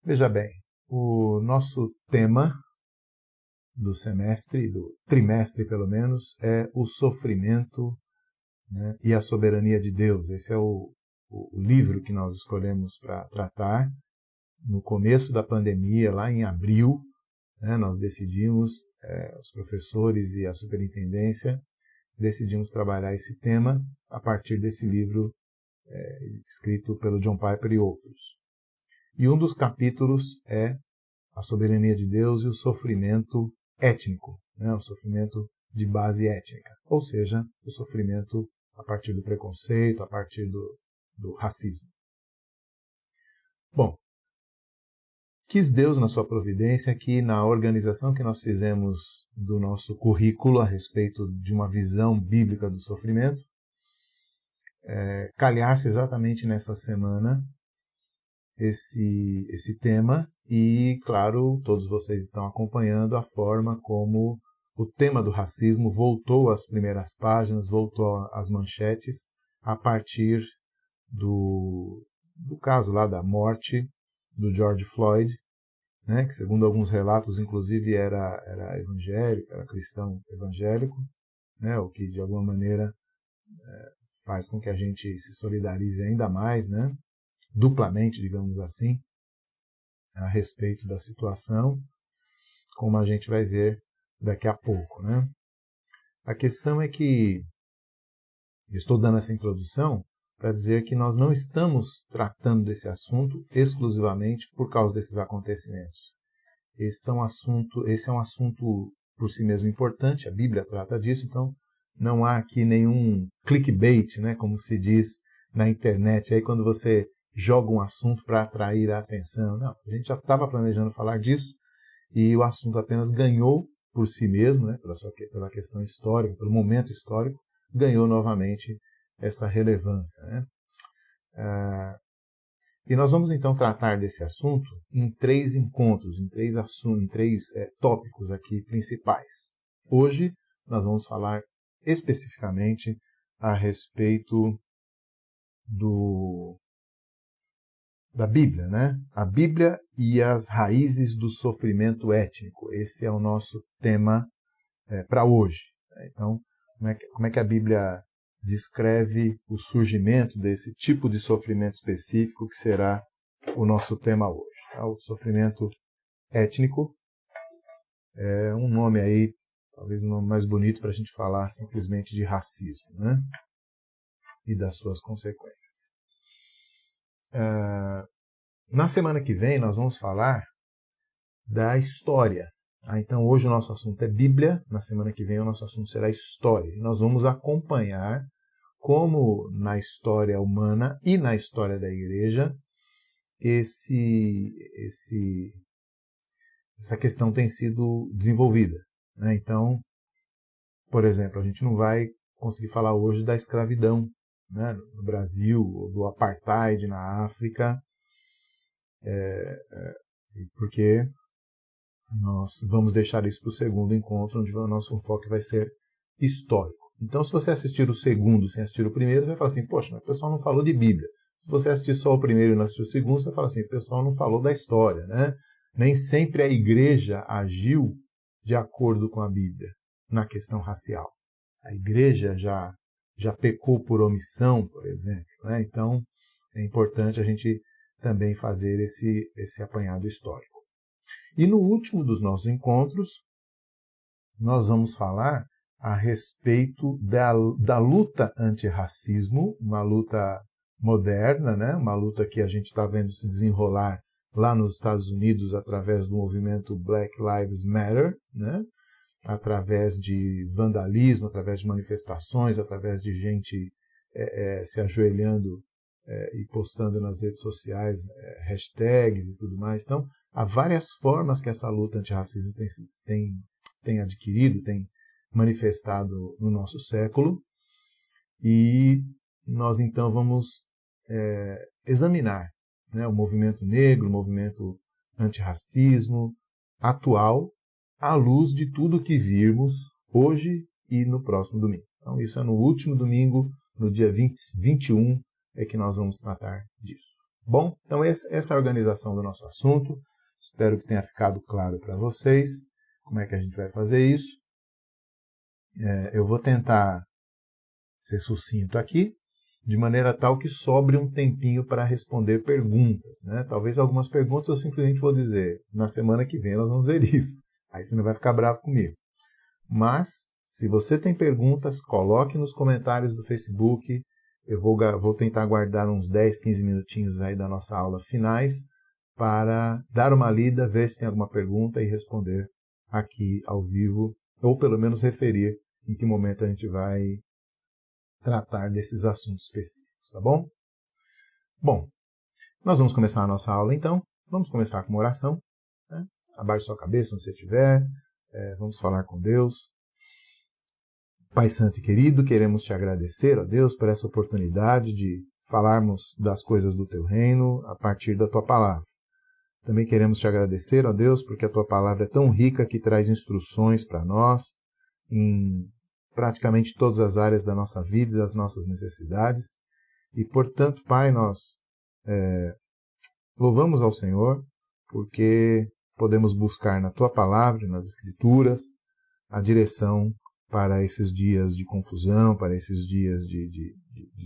Veja bem, o nosso tema do semestre, do trimestre pelo menos, é o sofrimento, né, e a soberania de Deus. Esse é o livro que nós escolhemos para tratar. No começo da pandemia, lá em abril, né, nós decidimos, os professores e a superintendência, decidimos trabalhar esse tema a partir desse livro escrito pelo John Piper e outros. E um dos capítulos é a soberania de Deus e o sofrimento étnico, né, o sofrimento de base étnica, ou seja, o sofrimento a partir do preconceito, a partir do racismo. Bom, quis Deus, na sua providência, que na organização que nós fizemos do nosso currículo a respeito de uma visão bíblica do sofrimento, calhasse exatamente nessa semana esse tema e, claro, todos vocês estão acompanhando a forma como o tema do racismo voltou às primeiras páginas, voltou às manchetes a partir do caso lá da morte do George Floyd, né, que segundo alguns relatos, inclusive, era evangélico, era cristão evangélico, né, o que de alguma maneira faz com que a gente se solidarize ainda mais, né, duplamente, digamos assim, a respeito da situação, como a gente vai ver daqui a pouco, né? A questão é que eu estou dando essa introdução para dizer que nós não estamos tratando desse assunto exclusivamente por causa desses acontecimentos. Esse é um assunto por si mesmo importante, a Bíblia trata disso, então não há aqui nenhum clickbait, né, como se diz na internet, aí quando você joga um assunto para atrair a atenção. Não, a gente já estava planejando falar disso e o assunto apenas ganhou por si mesmo, né, pela questão histórica, pelo momento histórico, ganhou novamente essa relevância, né? E nós vamos então tratar desse assunto em 3 encontros, em três tópicos aqui principais. Hoje nós vamos falar especificamente a respeito da Bíblia, né? A Bíblia e as raízes do sofrimento étnico. Esse é o nosso tema para hoje. Então, como é que a Bíblia descreve o surgimento desse tipo de sofrimento específico que será o nosso tema hoje? Tá? O sofrimento étnico é um nome aí, talvez um nome mais bonito para a gente falar simplesmente de racismo, né? E das suas consequências. Na semana que vem nós vamos falar da história. Então hoje o nosso assunto é Bíblia, na semana que vem o nosso assunto será história. E nós vamos acompanhar como na história humana e na história da igreja essa questão tem sido desenvolvida, né? Então, por exemplo, a gente não vai conseguir falar hoje da escravidão, né, no Brasil, ou do apartheid na África, porque nós vamos deixar isso para o segundo encontro, onde o nosso enfoque vai ser histórico. Então, se você assistir o segundo sem assistir o primeiro, você vai falar assim, poxa, mas o pessoal não falou de Bíblia. Se você assistir só o primeiro e não assistir o segundo, você vai falar assim, o pessoal não falou da história, né? Nem sempre a igreja agiu de acordo com a Bíblia na questão racial. A igreja já pecou por omissão, por exemplo, né? Então, é importante a gente também fazer esse apanhado histórico. E no último dos nossos encontros, nós vamos falar a respeito da luta antirracismo, uma luta moderna, né? Uma luta que a gente está vendo se desenrolar lá nos Estados Unidos através do movimento Black Lives Matter, né? Através de vandalismo, através de manifestações, através de gente se ajoelhando e postando nas redes sociais hashtags e tudo mais. Então, há várias formas que essa luta antirracismo tem adquirido, tem manifestado no nosso século, e nós então vamos examinar, né, o movimento negro, o movimento antirracismo atual, à luz de tudo que virmos hoje e no próximo domingo. Então isso é no último domingo, no dia 21, é que nós vamos tratar disso. Bom, então essa é a organização do nosso assunto. Espero que tenha ficado claro para vocês como é que a gente vai fazer isso. Eu vou tentar ser sucinto aqui, de maneira tal que sobre um tempinho para responder perguntas, né? Talvez algumas perguntas eu simplesmente vou dizer, na semana que vem nós vamos ver isso. Aí você não vai ficar bravo comigo. Mas, se você tem perguntas, coloque nos comentários do Facebook. Eu vou tentar guardar uns 10, 15 minutinhos aí da nossa aula finais para dar uma lida, ver se tem alguma pergunta e responder aqui ao vivo, ou pelo menos referir em que momento a gente vai tratar desses assuntos específicos, tá bom? Bom, nós vamos começar a nossa aula então. Vamos começar com uma oração, né? Abaixe sua cabeça onde você estiver. Vamos falar com Deus. Pai Santo e querido, queremos te agradecer, ó Deus, por essa oportunidade de falarmos das coisas do teu reino a partir da tua palavra. Também queremos te agradecer, ó Deus, porque a tua palavra é tão rica que traz instruções para nós em praticamente todas as áreas da nossa vida e das nossas necessidades. E, portanto, Pai, nós louvamos ao Senhor porque podemos buscar na tua palavra, nas Escrituras, a direção para esses dias de confusão, para esses dias de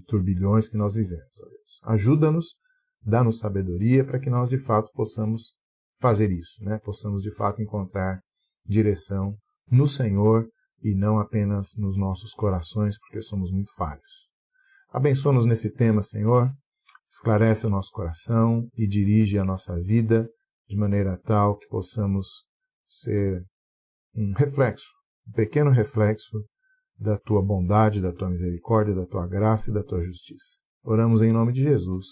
turbilhões que nós vivemos, ó Deus. Ajuda-nos, dá-nos sabedoria para que nós, de fato, possamos fazer isso, né? Possamos, de fato, encontrar direção no Senhor e não apenas nos nossos corações, porque somos muito falhos. Abençoa-nos nesse tema, Senhor, esclarece o nosso coração e dirige a nossa vida de maneira tal que possamos ser um reflexo, um pequeno reflexo da tua bondade, da tua misericórdia, da tua graça e da tua justiça. Oramos em nome de Jesus.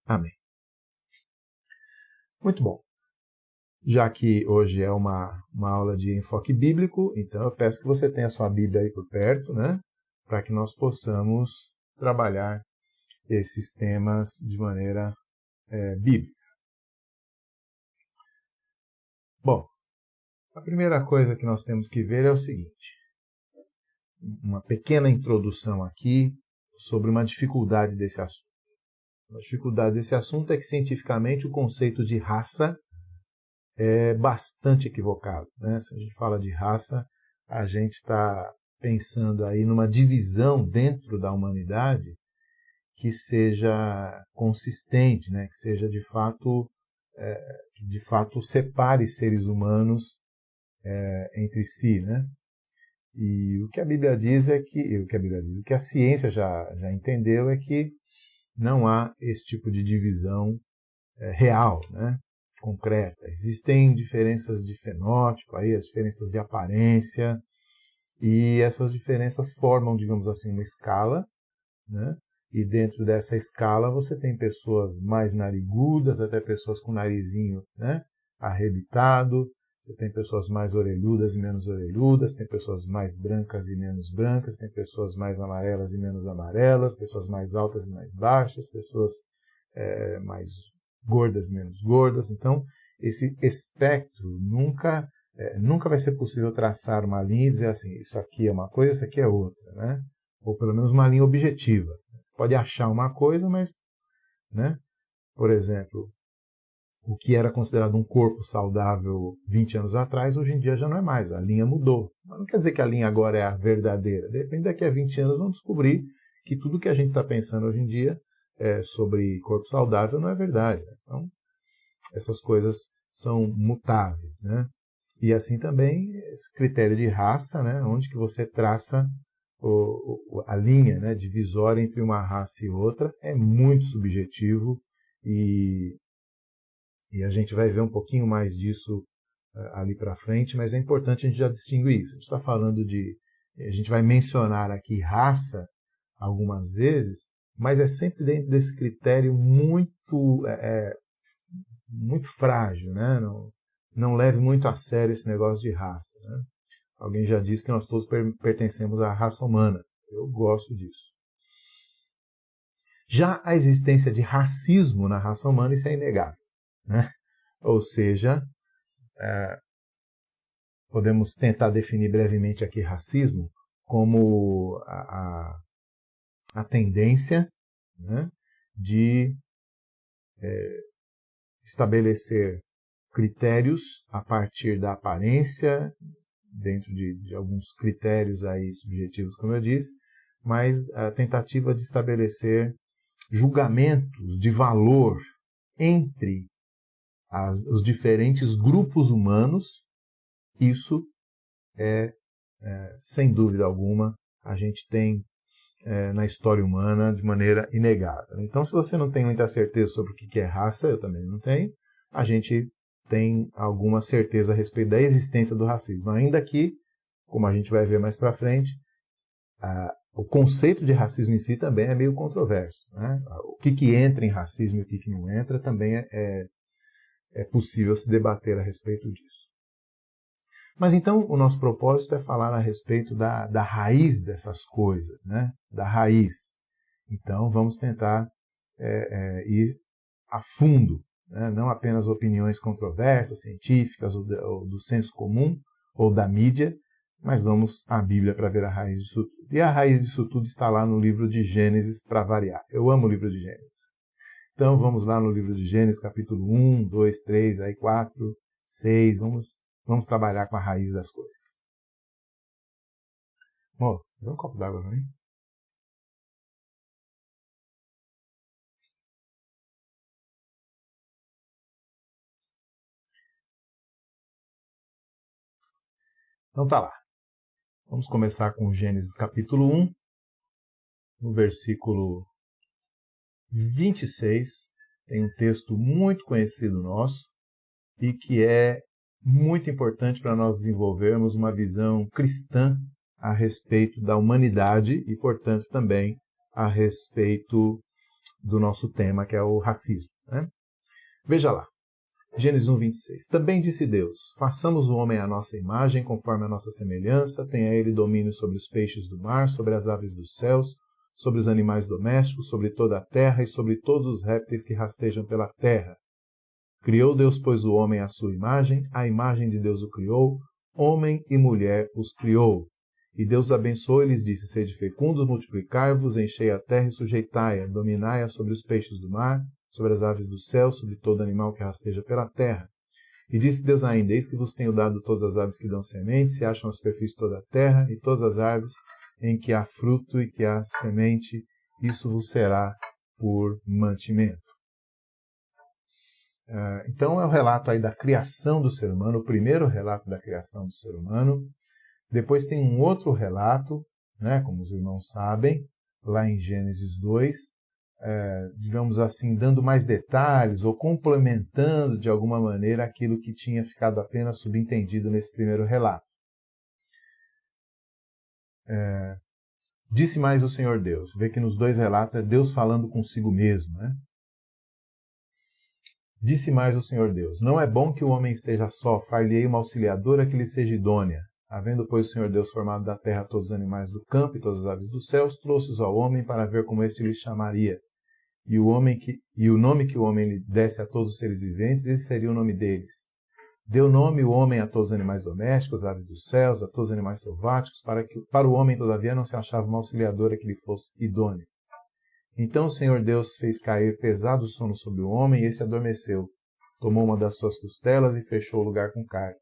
Amém. Muito bom. Já que hoje é uma aula de enfoque bíblico, então eu peço que você tenha a sua Bíblia aí por perto, né? Para que nós possamos trabalhar esses temas de maneira bíblica. Bom, a primeira coisa que nós temos que ver é o seguinte. Uma pequena introdução aqui sobre uma dificuldade desse assunto. A dificuldade desse assunto é que, cientificamente, o conceito de raça é bastante equivocado, né? Se a gente fala de raça, a gente está pensando aí numa divisão dentro da humanidade que seja consistente, né? Que seja de fato separe seres humanos entre si, né? E o que a Bíblia diz é que, o que a ciência já entendeu é que não há esse tipo de divisão real, né? Concreta. Existem diferenças de fenótipo, aí, as diferenças de aparência, e essas diferenças formam, digamos assim, uma escala, né? E dentro dessa escala você tem pessoas mais narigudas, até pessoas com narizinho, né, arrebitado, você tem pessoas mais orelhudas e menos orelhudas, tem pessoas mais brancas e menos brancas, tem pessoas mais amarelas e menos amarelas, pessoas mais altas e mais baixas, pessoas mais gordas e menos gordas. Então, esse espectro nunca vai ser possível traçar uma linha e dizer assim, isso aqui é uma coisa, isso aqui é outra, né? Ou pelo menos uma linha objetiva. Você pode achar uma coisa, mas, né? Por exemplo, o que era considerado um corpo saudável 20 anos atrás, hoje em dia já não é mais, a linha mudou. Mas não quer dizer que a linha agora é a verdadeira. De repente, daqui a 20 anos vão descobrir que tudo que a gente está pensando hoje em dia sobre corpo saudável não é verdade. Então, essas coisas são mutáveis, né? E assim também esse critério de raça, né? Onde que você traça a linha, né, divisória entre uma raça e outra, é muito subjetivo e a gente vai ver um pouquinho mais disso ali para frente, mas é importante a gente já distinguir isso. A gente está falando a gente vai mencionar aqui raça algumas vezes, mas é sempre dentro desse critério muito frágil, né? Não leve muito a sério esse negócio de raça, né? Alguém já disse que nós todos pertencemos à raça humana. Eu gosto disso. Já a existência de racismo na raça humana, isso é inegável, né? Ou seja, podemos tentar definir brevemente aqui racismo como a tendência, né, de estabelecer critérios a partir da aparência, dentro de alguns critérios aí subjetivos, como eu disse, mas a tentativa de estabelecer julgamentos de valor entre os diferentes grupos humanos. Isso sem dúvida alguma, a gente tem na história humana de maneira inegável. Então, se você não tem muita certeza sobre o que é raça, eu também não tenho, a gente tem alguma certeza a respeito da existência do racismo. Ainda que, como a gente vai ver mais para frente, o conceito de racismo em si também é meio controverso, né? O que entra em racismo e o que não entra também é possível se debater a respeito disso. Mas então o nosso propósito é falar a respeito da raiz dessas coisas, né? Da raiz. Então vamos tentar ir a fundo, né? Não apenas opiniões controversas, científicas, ou do senso comum, ou da mídia, mas vamos à Bíblia para ver a raiz disso tudo. E a raiz disso tudo está lá no livro de Gênesis, para variar. Eu amo o livro de Gênesis. Então vamos lá no livro de Gênesis, capítulo 1, 2, 3, aí 4, 6, vamos trabalhar com a raiz das coisas. Bom, dá um copo d'água para mim. Então tá lá. Vamos começar com Gênesis capítulo 1, no versículo 26. Tem um texto muito conhecido nosso e que é muito importante para nós desenvolvermos uma visão cristã a respeito da humanidade e, portanto, também a respeito do nosso tema, que é o racismo, né? Veja lá, Gênesis 1, 26. Também disse Deus, façamos o homem à nossa imagem, conforme a nossa semelhança, tenha ele domínio sobre os peixes do mar, sobre as aves dos céus, sobre os animais domésticos, sobre toda a terra e sobre todos os répteis que rastejam pela terra. Criou Deus, pois, o homem à sua imagem, a imagem de Deus o criou, homem e mulher os criou. E Deus abençoou e lhes disse, sede fecundos, multiplicai-vos, enchei a terra e sujeitai-a, dominai-a sobre os peixes do mar, sobre as aves do céu, sobre todo animal que rasteja pela terra. E disse Deus ainda, eis que vos tenho dado todas as aves que dão semente, se acham na superfície de toda a terra, e todas as árvores em que há fruto e que há semente, isso vos será por mantimento. Então é o relato aí da criação do ser humano, o primeiro relato da criação do ser humano. Depois tem um outro relato, né, como os irmãos sabem, lá em Gênesis 2, digamos assim, dando mais detalhes ou complementando de alguma maneira aquilo que tinha ficado apenas subentendido nesse primeiro relato. Disse mais o Senhor Deus. Vê que nos dois relatos é Deus falando consigo mesmo, né? Disse mais o Senhor Deus, não é bom que o homem esteja só, far-lhe-ei uma auxiliadora que lhe seja idônea. Havendo, pois, o Senhor Deus formado da terra todos os animais do campo e todas as aves dos céus, trouxe-os ao homem para ver como este lhe chamaria. E o nome que o homem lhe desse a todos os seres viventes, esse seria o nome deles. Deu nome o homem a todos os animais domésticos, aves dos céus, a todos os animais selváticos, para o homem, todavia, não se achava uma auxiliadora que lhe fosse idônea. Então o Senhor Deus fez cair pesado sono sobre o homem, e esse adormeceu. Tomou uma das suas costelas e fechou o lugar com carne.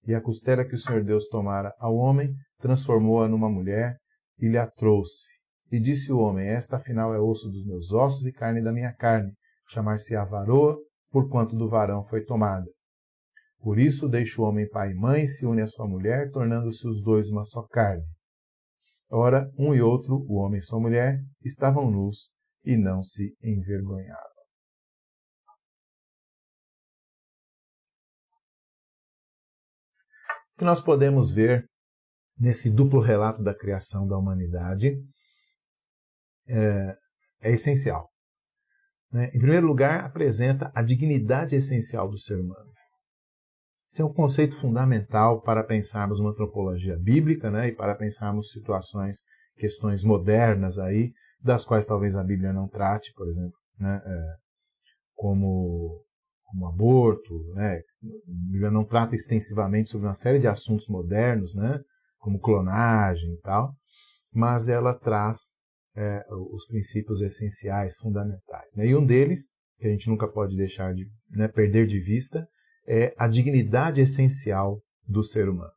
E a costela que o Senhor Deus tomara ao homem, transformou-a numa mulher e lhe a trouxe. E disse o homem, esta afinal é osso dos meus ossos e carne da minha carne, chamar-se-á varoa, porquanto do varão foi tomada. Por isso deixa o homem pai e mãe, se une à sua mulher, tornando-se os dois uma só carne. Ora, um e outro, o homem e sua mulher, estavam nus e não se envergonhavam. O que nós podemos ver nesse duplo relato da criação da humanidade é essencial. Em primeiro lugar, apresenta a dignidade essencial do ser humano. Esse é um conceito fundamental para pensarmos uma antropologia bíblica, né, e para pensarmos situações, questões modernas aí, das quais talvez a Bíblia não trate, por exemplo, né, como aborto, né? A Bíblia não trata extensivamente sobre uma série de assuntos modernos, né? Como clonagem e tal, mas ela traz os princípios essenciais, fundamentais, né? E um deles que a gente nunca pode deixar de, né, perder de vista, é a dignidade essencial do ser humano.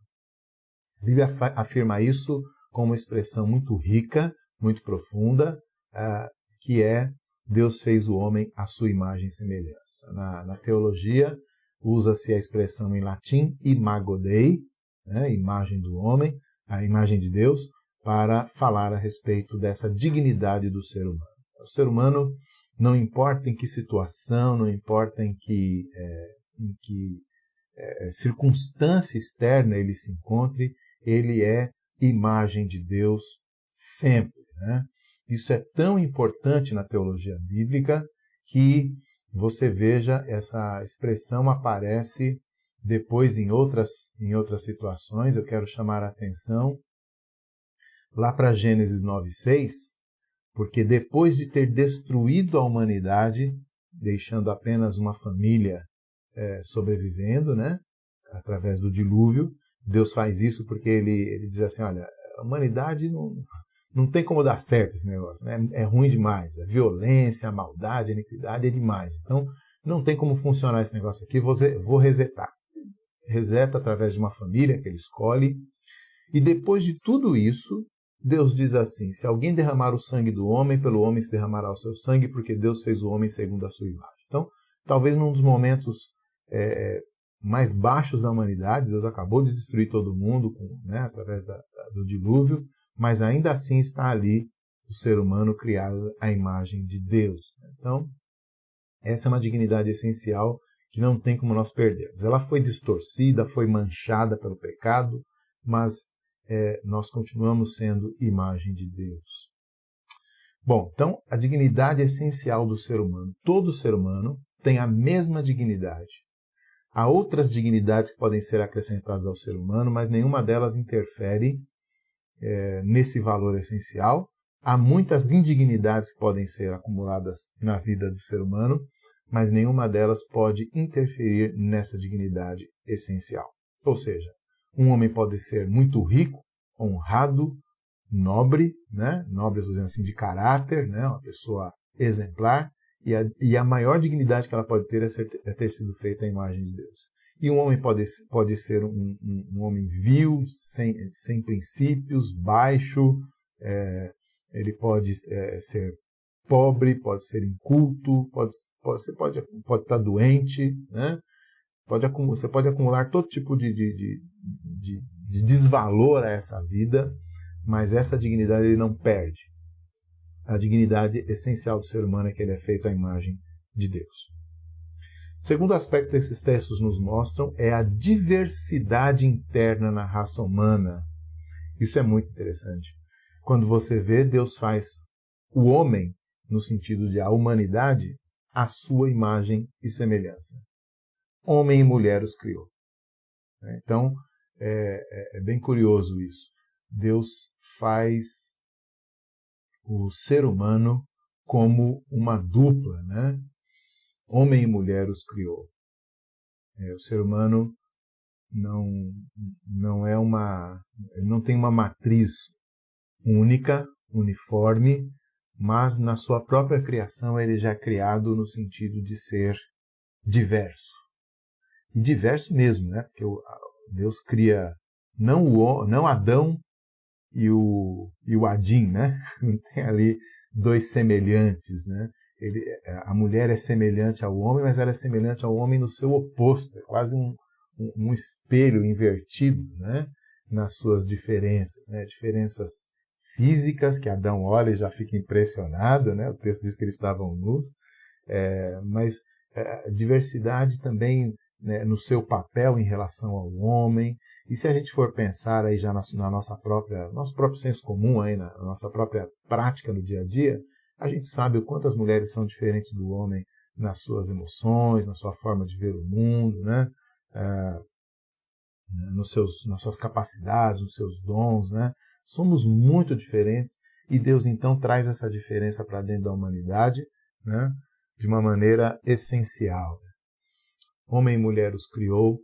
A Bíblia afirma isso com uma expressão muito rica, muito profunda, que é: Deus fez o homem à sua imagem e semelhança. Na teologia, usa-se a expressão em latim imago Dei, né, imagem do homem, a imagem de Deus, para falar a respeito dessa dignidade do ser humano. O ser humano, não importa em que situação, não importa em que circunstância externa ele se encontre, ele é imagem de Deus sempre, né? Isso é tão importante na teologia bíblica que você veja essa expressão aparece depois em outras situações. Eu quero chamar a atenção lá para Gênesis 9:6, porque depois de ter destruído a humanidade, deixando apenas uma família sobrevivendo, né, através do dilúvio, Deus faz isso porque ele diz assim: olha, a humanidade não tem como dar certo esse negócio, né? É ruim demais, a violência, a maldade, a iniquidade é demais. Então, não tem como funcionar esse negócio aqui, vou resetar. Reseta através de uma família que ele escolhe, e depois de tudo isso, Deus diz assim: se alguém derramar o sangue do homem, pelo homem se derramará o seu sangue, porque Deus fez o homem segundo a sua imagem. Então, talvez num dos momentos mais baixos da humanidade, Deus acabou de destruir todo mundo, né, através do dilúvio, mas ainda assim está ali o ser humano criado à imagem de Deus. Então, essa é uma dignidade essencial que não tem como nós perdermos. Ela foi distorcida, foi manchada pelo pecado, mas nós continuamos sendo imagem de Deus. Bom, então, a dignidade essencial do ser humano. Todo ser humano tem a mesma dignidade. Há outras dignidades que podem ser acrescentadas ao ser humano, mas nenhuma delas interfere nesse valor essencial. Há muitas indignidades que podem ser acumuladas na vida do ser humano, mas nenhuma delas pode interferir nessa dignidade essencial. Ou seja, um homem pode ser muito rico, honrado, nobre, né? Nobre, estou dizendo assim, de caráter, né? Uma pessoa exemplar, e a maior dignidade que ela pode ter é ter sido feita à imagem de Deus. E um homem pode ser um homem vil, sem princípios, baixo, ele pode ser pobre, pode ser inculto, você pode estar doente, né? Você pode acumular todo tipo de desvalor a essa vida, mas essa dignidade ele não perde. A dignidade essencial do ser humano é que ele é feito à imagem de Deus. Segundo aspecto que esses textos nos mostram é a diversidade interna na raça humana. Isso é muito interessante. Quando você vê, Deus faz o homem, no sentido de a humanidade, à sua imagem e semelhança. Homem e mulher os criou. Então, é bem curioso isso. Deus faz o ser humano como uma dupla, né? Homem e mulher os criou. O ser humano ele não tem uma matriz única, uniforme, mas na sua própria criação ele já é criado no sentido de ser diverso. E diverso mesmo, né? Porque Deus cria não Adão e o Adim, né? Não tem ali dois semelhantes, né? A mulher é semelhante ao homem, mas ela é semelhante ao homem no seu oposto. É quase um espelho invertido, né? Nas suas diferenças, né? Diferenças físicas, que Adão olha e já fica impressionado, né? O texto diz que eles estavam nus, mas diversidade também, né, no seu papel em relação ao homem. E se a gente for pensar aí já nosso próprio senso comum, aí, na nossa própria prática no dia a dia, a gente sabe o quanto as mulheres são diferentes do homem nas suas emoções, na sua forma de ver o mundo, né? Nas suas capacidades, nos seus dons, né? Somos muito diferentes, e Deus então traz essa diferença para dentro da humanidade, né? De uma maneira essencial. Homem e mulher os criou,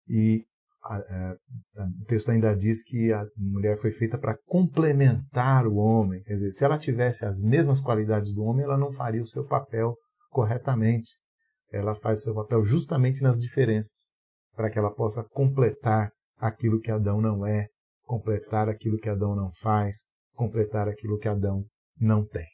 e o texto ainda diz que a mulher foi feita para complementar o homem. Quer dizer, se ela tivesse as mesmas qualidades do homem, ela não faria o seu papel corretamente. Ela faz o seu papel justamente nas diferenças, para que ela possa completar aquilo que Adão não é, completar aquilo que Adão não faz, completar aquilo que Adão não tem.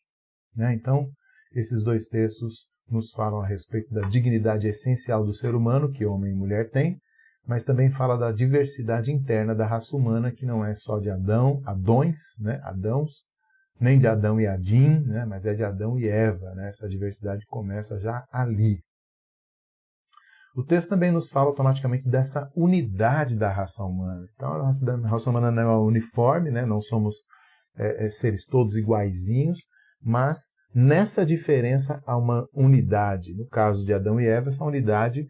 Né? Então, esses dois textos nos falam a respeito da dignidade essencial do ser humano, que homem e mulher têm, mas também fala da diversidade interna da raça humana, que não é só de Adões, né? Adãos, nem de Adão e Adim, né? Mas é de Adão e Eva. Né? Essa diversidade começa já ali. O texto também nos fala automaticamente dessa unidade da raça humana. Então, a raça humana não é uniforme, né? Não somos seres todos iguaizinhos, mas nessa diferença há uma unidade. No caso de Adão e Eva, essa unidade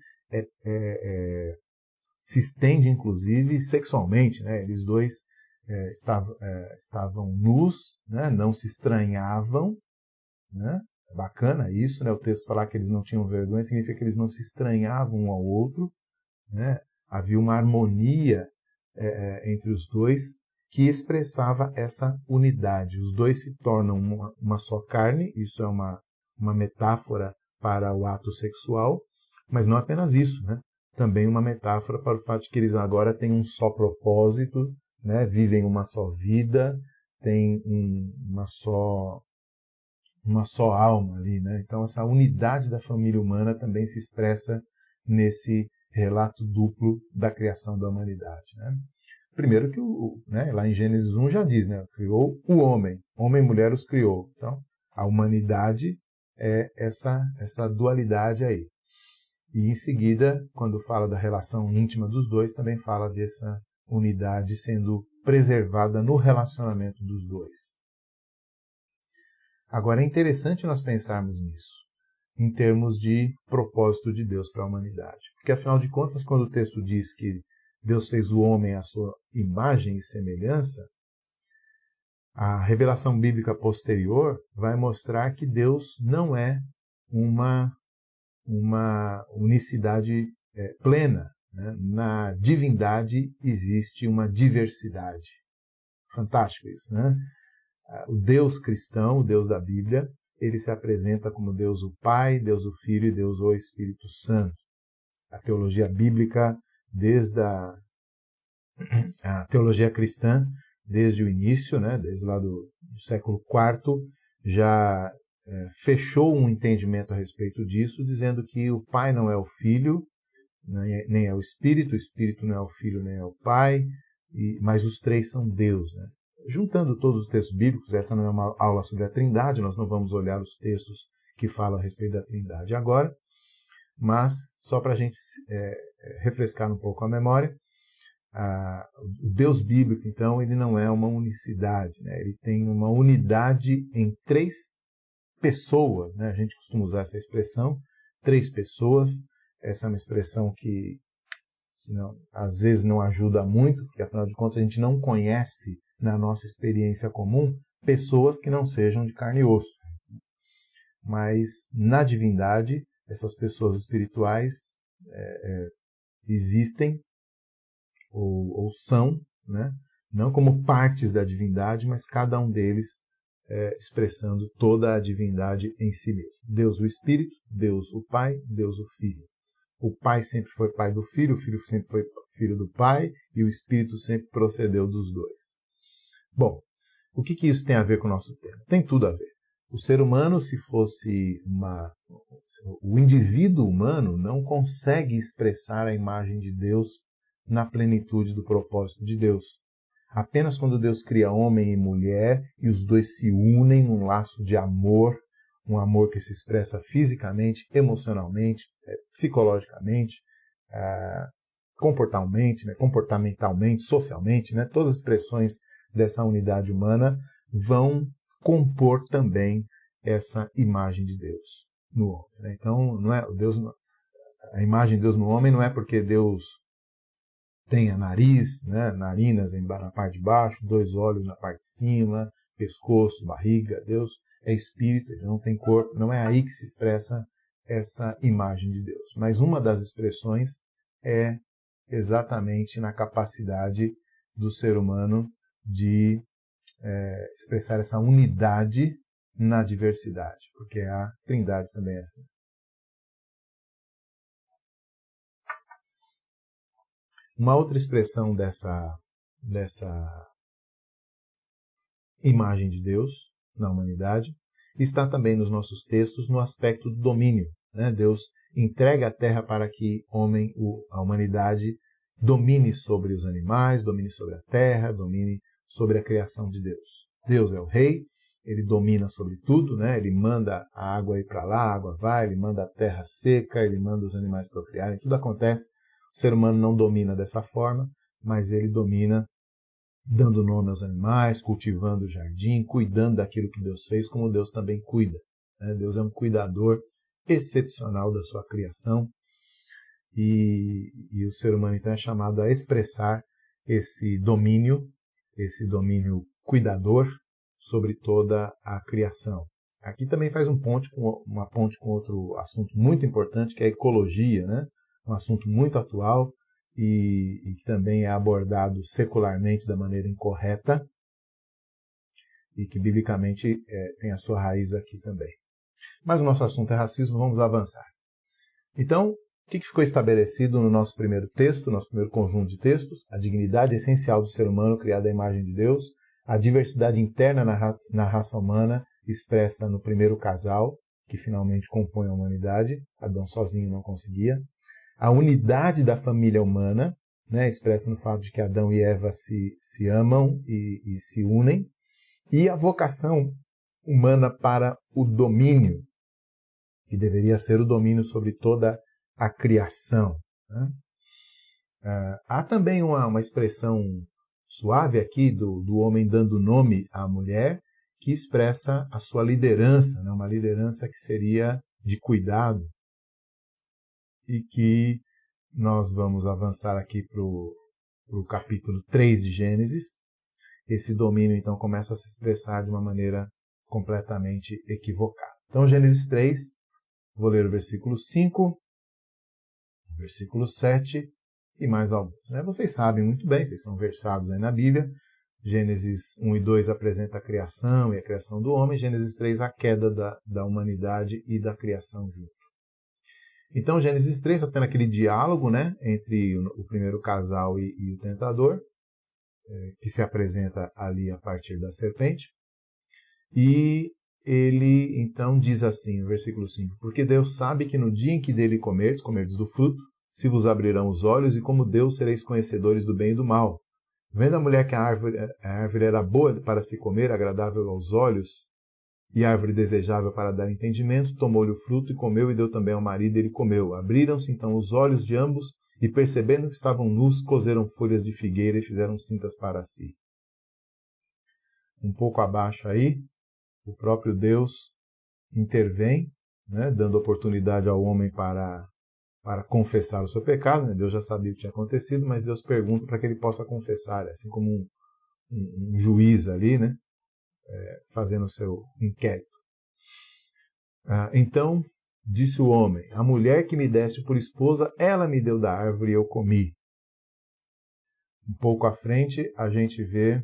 se estende, inclusive, sexualmente. Né? Eles dois estavam nus, né? Não se estranhavam. Né? É bacana isso, né? O texto falar que eles não tinham vergonha significa que eles não se estranhavam um ao outro. Né? Havia uma harmonia entre os dois que expressava essa unidade. Os dois se tornam uma só carne, isso é uma metáfora para o ato sexual, mas não apenas isso, né? Também uma metáfora para o fato de que eles agora têm um só propósito, né? Vivem uma só vida, têm uma só alma ali, né? Então essa unidade da família humana também se expressa nesse relato duplo da criação da humanidade, né? Primeiro que lá em Gênesis 1 já diz, né? Criou o homem e mulher os criou. Então a humanidade é essa dualidade aí. E em seguida, quando fala da relação íntima dos dois, também fala dessa unidade sendo preservada no relacionamento dos dois. Agora é interessante nós pensarmos nisso, em termos de propósito de Deus para a humanidade. Porque afinal de contas, quando o texto diz que Deus fez o homem à sua imagem e semelhança, a revelação bíblica posterior vai mostrar que Deus não é uma unicidade plena. Né? Na divindade existe uma diversidade. Fantástico isso, né? O Deus cristão, o Deus da Bíblia, ele se apresenta como Deus o Pai, Deus o Filho e Deus o Espírito Santo. A teologia bíblica, desde a teologia cristã, desde o início, né, desde lá do século IV, já fechou um entendimento a respeito disso, dizendo que o Pai não é o Filho, nem é o Espírito não é o Filho, nem é o Pai, mas os três são Deus. Né? Juntando todos os textos bíblicos, essa não é uma aula sobre a Trindade, nós não vamos olhar os textos que falam a respeito da Trindade agora, mas só para a gente refrescar um pouco a memória, o Deus bíblico, então, ele não é uma unicidade, né? Ele tem uma unidade em três pessoas, né? A gente costuma usar essa expressão, três pessoas. Essa é uma expressão que às vezes não ajuda muito, porque afinal de contas a gente não conhece na nossa experiência comum pessoas que não sejam de carne e osso. Mas na divindade, essas pessoas espirituais existem ou são, né? Não como partes da divindade, mas cada um deles expressando toda a divindade em si mesmo. Deus o Espírito, Deus o Pai, Deus o Filho. O Pai sempre foi Pai do Filho, o Filho sempre foi Filho do Pai e o Espírito sempre procedeu dos dois. Bom, o que isso tem a ver com o nosso tema? Tem tudo a ver. O ser humano, se fosse o indivíduo humano não consegue expressar a imagem de Deus na plenitude do propósito de Deus. Apenas quando Deus cria homem e mulher e os dois se unem num laço de amor, um amor que se expressa fisicamente, emocionalmente, psicologicamente, comportamentalmente, socialmente, né? Todas as expressões dessa unidade humana vão compor também essa imagem de Deus no homem. Né? Então, a imagem de Deus no homem não é porque Deus tenha nariz, né, narinas na parte de baixo, dois olhos na parte de cima, pescoço, barriga. Deus é espírito, ele não tem corpo, não é aí que se expressa essa imagem de Deus. Mas uma das expressões é exatamente na capacidade do ser humano de expressar essa unidade na diversidade, porque a Trindade também é assim. Uma outra expressão dessa imagem de Deus na humanidade está também nos nossos textos no aspecto do domínio, né? Deus entrega a terra para que a humanidade domine sobre os animais, domine sobre a terra, domine sobre a criação de Deus. Deus é o rei, ele domina sobre tudo, né? Ele manda a água ir para lá, a água vai, ele manda a terra seca, ele manda os animais procriarem, tudo acontece. O ser humano não domina dessa forma, mas ele domina dando nome aos animais, cultivando o jardim, cuidando daquilo que Deus fez, como Deus também cuida, né? Deus é um cuidador excepcional da sua criação e o ser humano então é chamado a expressar esse domínio cuidador sobre toda a criação. Aqui também faz uma ponte com outro assunto muito importante, que é a ecologia, né? Um assunto muito atual e que também é abordado secularmente da maneira incorreta e que biblicamente tem a sua raiz aqui também. Mas o nosso assunto é racismo, vamos avançar. Então, o que ficou estabelecido no nosso primeiro texto, nosso primeiro conjunto de textos? A dignidade essencial do ser humano criado à imagem de Deus, a diversidade interna na raça humana expressa no primeiro casal, que finalmente compõe a humanidade, Adão sozinho não conseguia, a unidade da família humana, né, expressa no fato de que Adão e Eva se amam e se unem, e a vocação humana para o domínio, que deveria ser o domínio sobre toda a criação, né? Há também uma expressão suave aqui do homem dando nome à mulher, que expressa a sua liderança, né? Uma liderança que seria de cuidado, e que nós vamos avançar aqui para o capítulo 3 de Gênesis. Esse domínio então começa a se expressar de uma maneira completamente equivocada. Então, Gênesis 3, vou ler o versículo 5, o versículo 7 e mais alguns, né? Vocês sabem muito bem, vocês são versados aí na Bíblia. Gênesis 1 e 2 apresenta a criação e a criação do homem. Gênesis 3, a queda da humanidade e da criação junto. Então, Gênesis 3 está tendo aquele diálogo, né, entre o primeiro casal e o tentador, que se apresenta ali a partir da serpente. E ele, então, diz assim, no versículo 5, porque Deus sabe que no dia em que dele comerdes do fruto, se vos abrirão os olhos, e como Deus sereis conhecedores do bem e do mal. Vendo a mulher que a árvore era boa para se comer, agradável aos olhos, e árvore desejável para dar entendimento, tomou-lhe o fruto e comeu, e deu também ao marido, e ele comeu. Abriram-se então os olhos de ambos, e percebendo que estavam nus, coseram folhas de figueira e fizeram cintas para si. Um pouco abaixo aí, o próprio Deus intervém, né, dando oportunidade ao homem para confessar o seu pecado, né? Deus já sabia o que tinha acontecido, mas Deus pergunta para que ele possa confessar, assim como um juiz ali, né, fazendo o seu inquérito. Então, disse o homem, a mulher que me deste por esposa, ela me deu da árvore e eu comi. Um pouco à frente, a gente vê,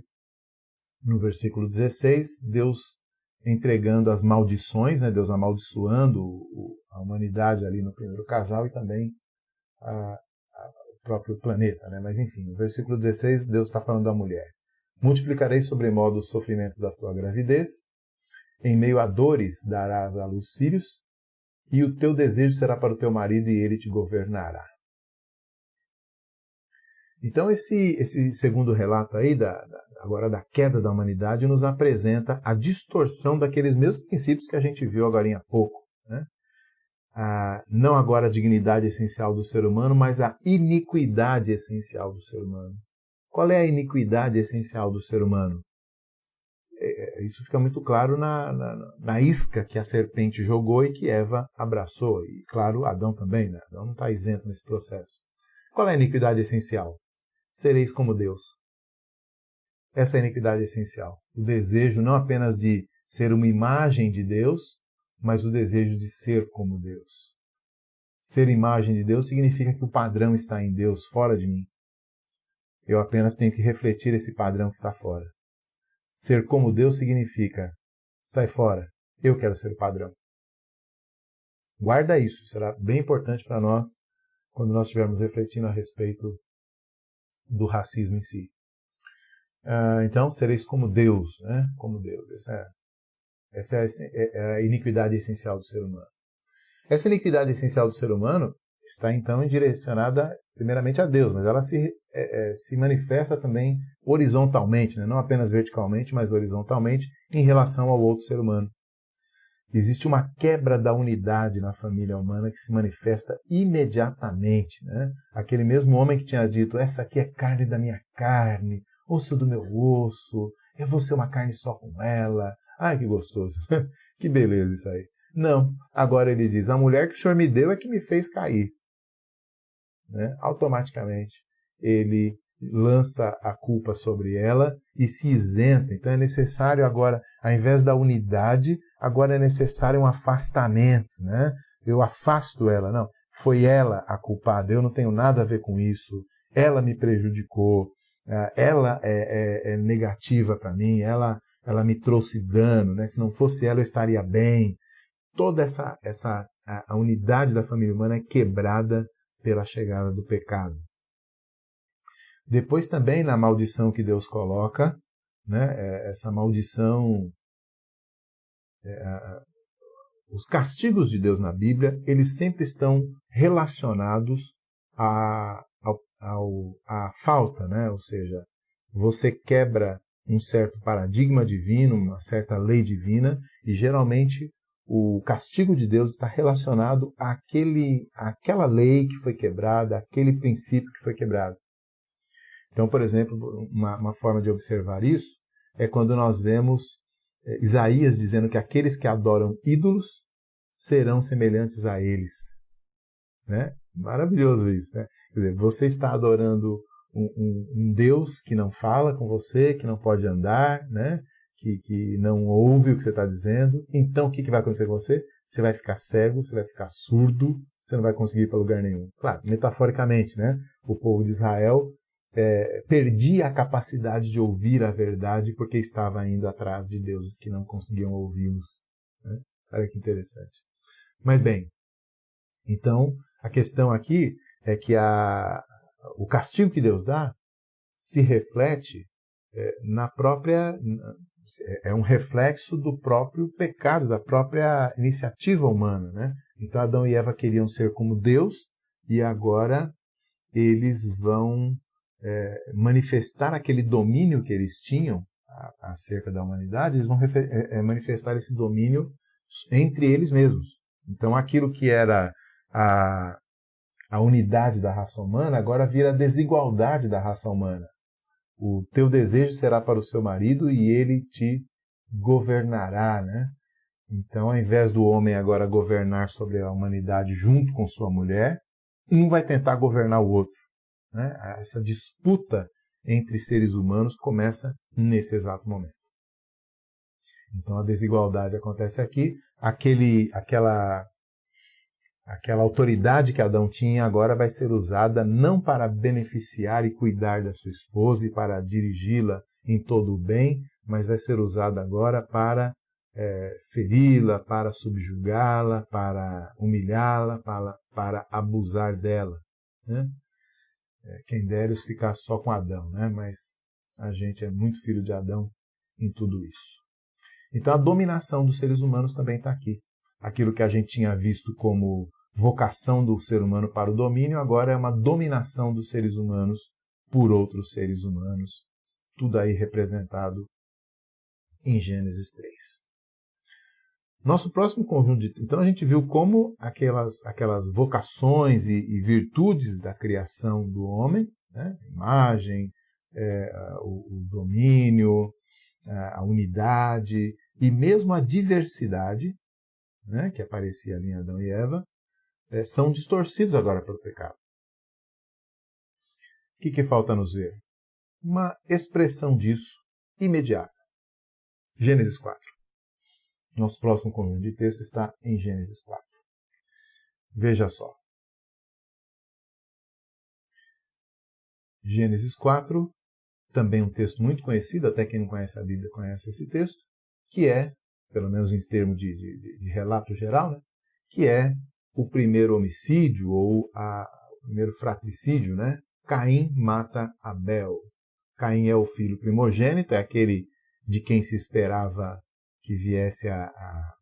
no versículo 16, Deus entregando as maldições, né? Deus amaldiçoando a humanidade ali no primeiro casal e também o próprio planeta, né? Mas enfim, no versículo 16, Deus está falando da mulher. Multiplicarei sobremodo os sofrimentos da tua gravidez, em meio a dores darás à luz filhos, e o teu desejo será para o teu marido e ele te governará. Então esse segundo relato aí, agora da queda da humanidade, nos apresenta a distorção daqueles mesmos princípios que a gente viu agora há pouco, né? Não agora a dignidade essencial do ser humano, mas a iniquidade essencial do ser humano. Qual é a iniquidade essencial do ser humano? Isso fica muito claro na isca que a serpente jogou e que Eva abraçou. E, claro, Adão também, né? Adão não está isento nesse processo. Qual é a iniquidade essencial? Sereis como Deus. Essa é a iniquidade essencial. O desejo não apenas de ser uma imagem de Deus, mas o desejo de ser como Deus. Ser imagem de Deus significa que o padrão está em Deus, fora de mim. Eu apenas tenho que refletir esse padrão que está fora. Ser como Deus significa, sai fora, eu quero ser o padrão. Guarda isso, será bem importante para nós quando nós estivermos refletindo a respeito do racismo em si. Então, sereis como Deus, né? Como Deus. Essa é a iniquidade essencial do ser humano. Essa iniquidade essencial do ser humano está, então, direcionada primeiramente a Deus, mas ela se manifesta também horizontalmente, né? Não apenas verticalmente, mas horizontalmente em relação ao outro ser humano. Existe uma quebra da unidade na família humana que se manifesta imediatamente, né? Aquele mesmo homem que tinha dito, essa aqui é carne da minha carne, osso do meu osso, eu vou ser uma carne só com ela. Ai, que gostoso, que beleza isso aí. Não, agora ele diz, a mulher que o Senhor me deu é que me fez cair. Né? Automaticamente ele lança a culpa sobre ela e se isenta. Então é necessário agora, ao invés da unidade, agora é necessário um afastamento. Né? Eu afasto ela. Não, foi ela a culpada, eu não tenho nada a ver com isso. Ela me prejudicou, ela é negativa para mim, ela me trouxe dano. Né? Se não fosse ela, eu estaria bem. Toda a unidade da família humana é quebrada pela chegada do pecado. Depois também na maldição que Deus coloca, né, essa maldição, os castigos de Deus na Bíblia, eles sempre estão relacionados à falta, né? Ou seja, você quebra um certo paradigma divino, uma certa lei divina, e geralmente o castigo de Deus está relacionado àquela lei que foi quebrada, àquele princípio que foi quebrado. Então, por exemplo, uma forma de observar isso é quando nós vemos Isaías dizendo que aqueles que adoram ídolos serão semelhantes a eles. Né? Maravilhoso isso. Né? Quer dizer, você está adorando um Deus que não fala com você, que não pode andar, né? Que não ouve o que você está dizendo. Então, o que vai acontecer com você? Você vai ficar cego, você vai ficar surdo, você não vai conseguir ir para lugar nenhum. Claro, metaforicamente, né? O povo de Israel perdia a capacidade de ouvir a verdade porque estava indo atrás de deuses que não conseguiam ouvi-los. Né? Olha que interessante. Mas bem, então a questão aqui é que o castigo que Deus dá se reflete na própria... É um reflexo do próprio pecado, da própria iniciativa humana. Né? Então Adão e Eva queriam ser como Deus e agora eles vão manifestar aquele domínio que eles tinham acerca da humanidade, eles vão manifestar esse domínio entre eles mesmos. Então aquilo que era a unidade da raça humana agora vira a desigualdade da raça humana. O teu desejo será para o seu marido e ele te governará, né? Então, ao invés do homem agora governar sobre a humanidade junto com sua mulher, um vai tentar governar o outro. Né? Essa disputa entre seres humanos começa nesse exato momento. Então, a desigualdade acontece aqui. Aquela autoridade que Adão tinha agora vai ser usada não para beneficiar e cuidar da sua esposa e para dirigi-la em todo o bem, mas vai ser usada agora para feri-la, para subjugá-la, para humilhá-la, para abusar dela. Né? Quem dera ficar só com Adão, né? Mas a gente é muito filho de Adão em tudo isso. Então a dominação dos seres humanos também está aqui. Aquilo que a gente tinha visto como vocação do ser humano para o domínio, agora é uma dominação dos seres humanos por outros seres humanos. Tudo aí representado em Gênesis 3. Nosso próximo conjunto de... Então a gente viu como aquelas vocações e virtudes da criação do homem, né? A imagem, o domínio, a unidade e mesmo a diversidade, né, que aparecia ali em Adão e Eva, são distorcidos agora pelo pecado. O que falta nos ver? Uma expressão disso imediata. Gênesis 4. Nosso próximo conjunto de texto está em Gênesis 4. Veja só. Gênesis 4, também um texto muito conhecido, até quem não conhece a Bíblia conhece esse texto, que é, pelo menos em termos de relato geral, né, que é o primeiro homicídio ou o primeiro fratricídio, né, Caim mata Abel. Caim é o filho primogênito, é aquele de quem se esperava que viesse a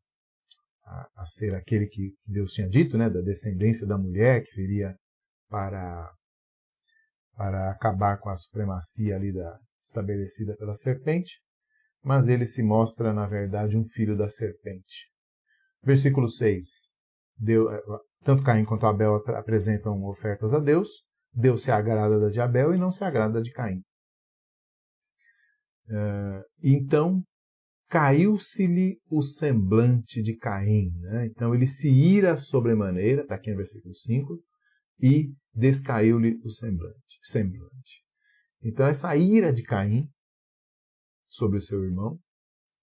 ser aquele que Deus tinha dito, né, da descendência da mulher, que viria para acabar com a supremacia ali estabelecida pela serpente, mas ele se mostra, na verdade, um filho da serpente. Versículo 6. Tanto Caim quanto Abel apresentam ofertas a Deus. Deus se agrada da de Abel e não se agrada da de Caim. Então, caiu-se-lhe o semblante de Caim. Né? Então, ele se ira sobremaneira, está aqui no versículo 5, e descaiu-lhe o semblante. Então, essa ira de Caim sobre o seu irmão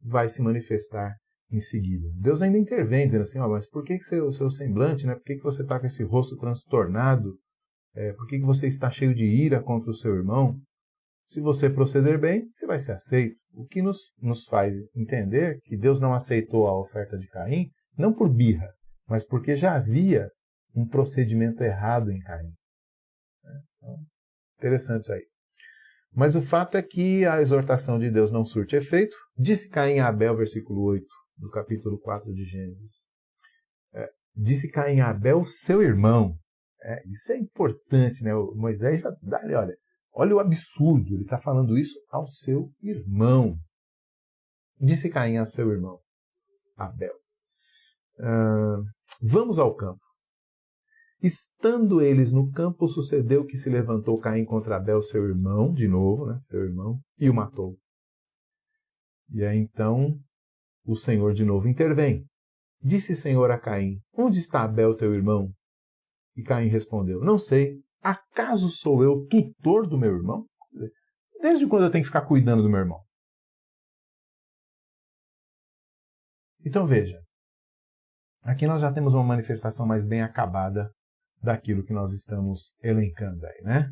vai se manifestar em seguida. Deus ainda intervém, dizendo assim, mas por que o seu semblante, né? Por que você está com esse rosto transtornado? Por que você está cheio de ira contra o seu irmão? Se você proceder bem, você vai ser aceito. O que nos faz entender que Deus não aceitou a oferta de Caim, não por birra, mas porque já havia um procedimento errado em Caim. Então, interessante isso aí. Mas o fato é que a exortação de Deus não surte efeito. Disse Caim a Abel, versículo 8, do capítulo 4 de Gênesis. Disse Caim a Abel, seu irmão. Isso é importante, né? O Moisés já dá, olha o absurdo, ele está falando isso ao seu irmão. Disse Caim ao seu irmão, Abel. Vamos ao campo. Estando eles no campo, sucedeu que se levantou Caim contra Abel, seu irmão, de novo, né, seu irmão, e o matou. E aí então o Senhor de novo intervém. Disse o Senhor a Caim, onde está Abel, teu irmão? E Caim respondeu, não sei, acaso sou eu tutor do meu irmão? Quer dizer, desde quando eu tenho que ficar cuidando do meu irmão? Então veja, aqui nós já temos uma manifestação mais bem acabada daquilo que nós estamos elencando aí, né?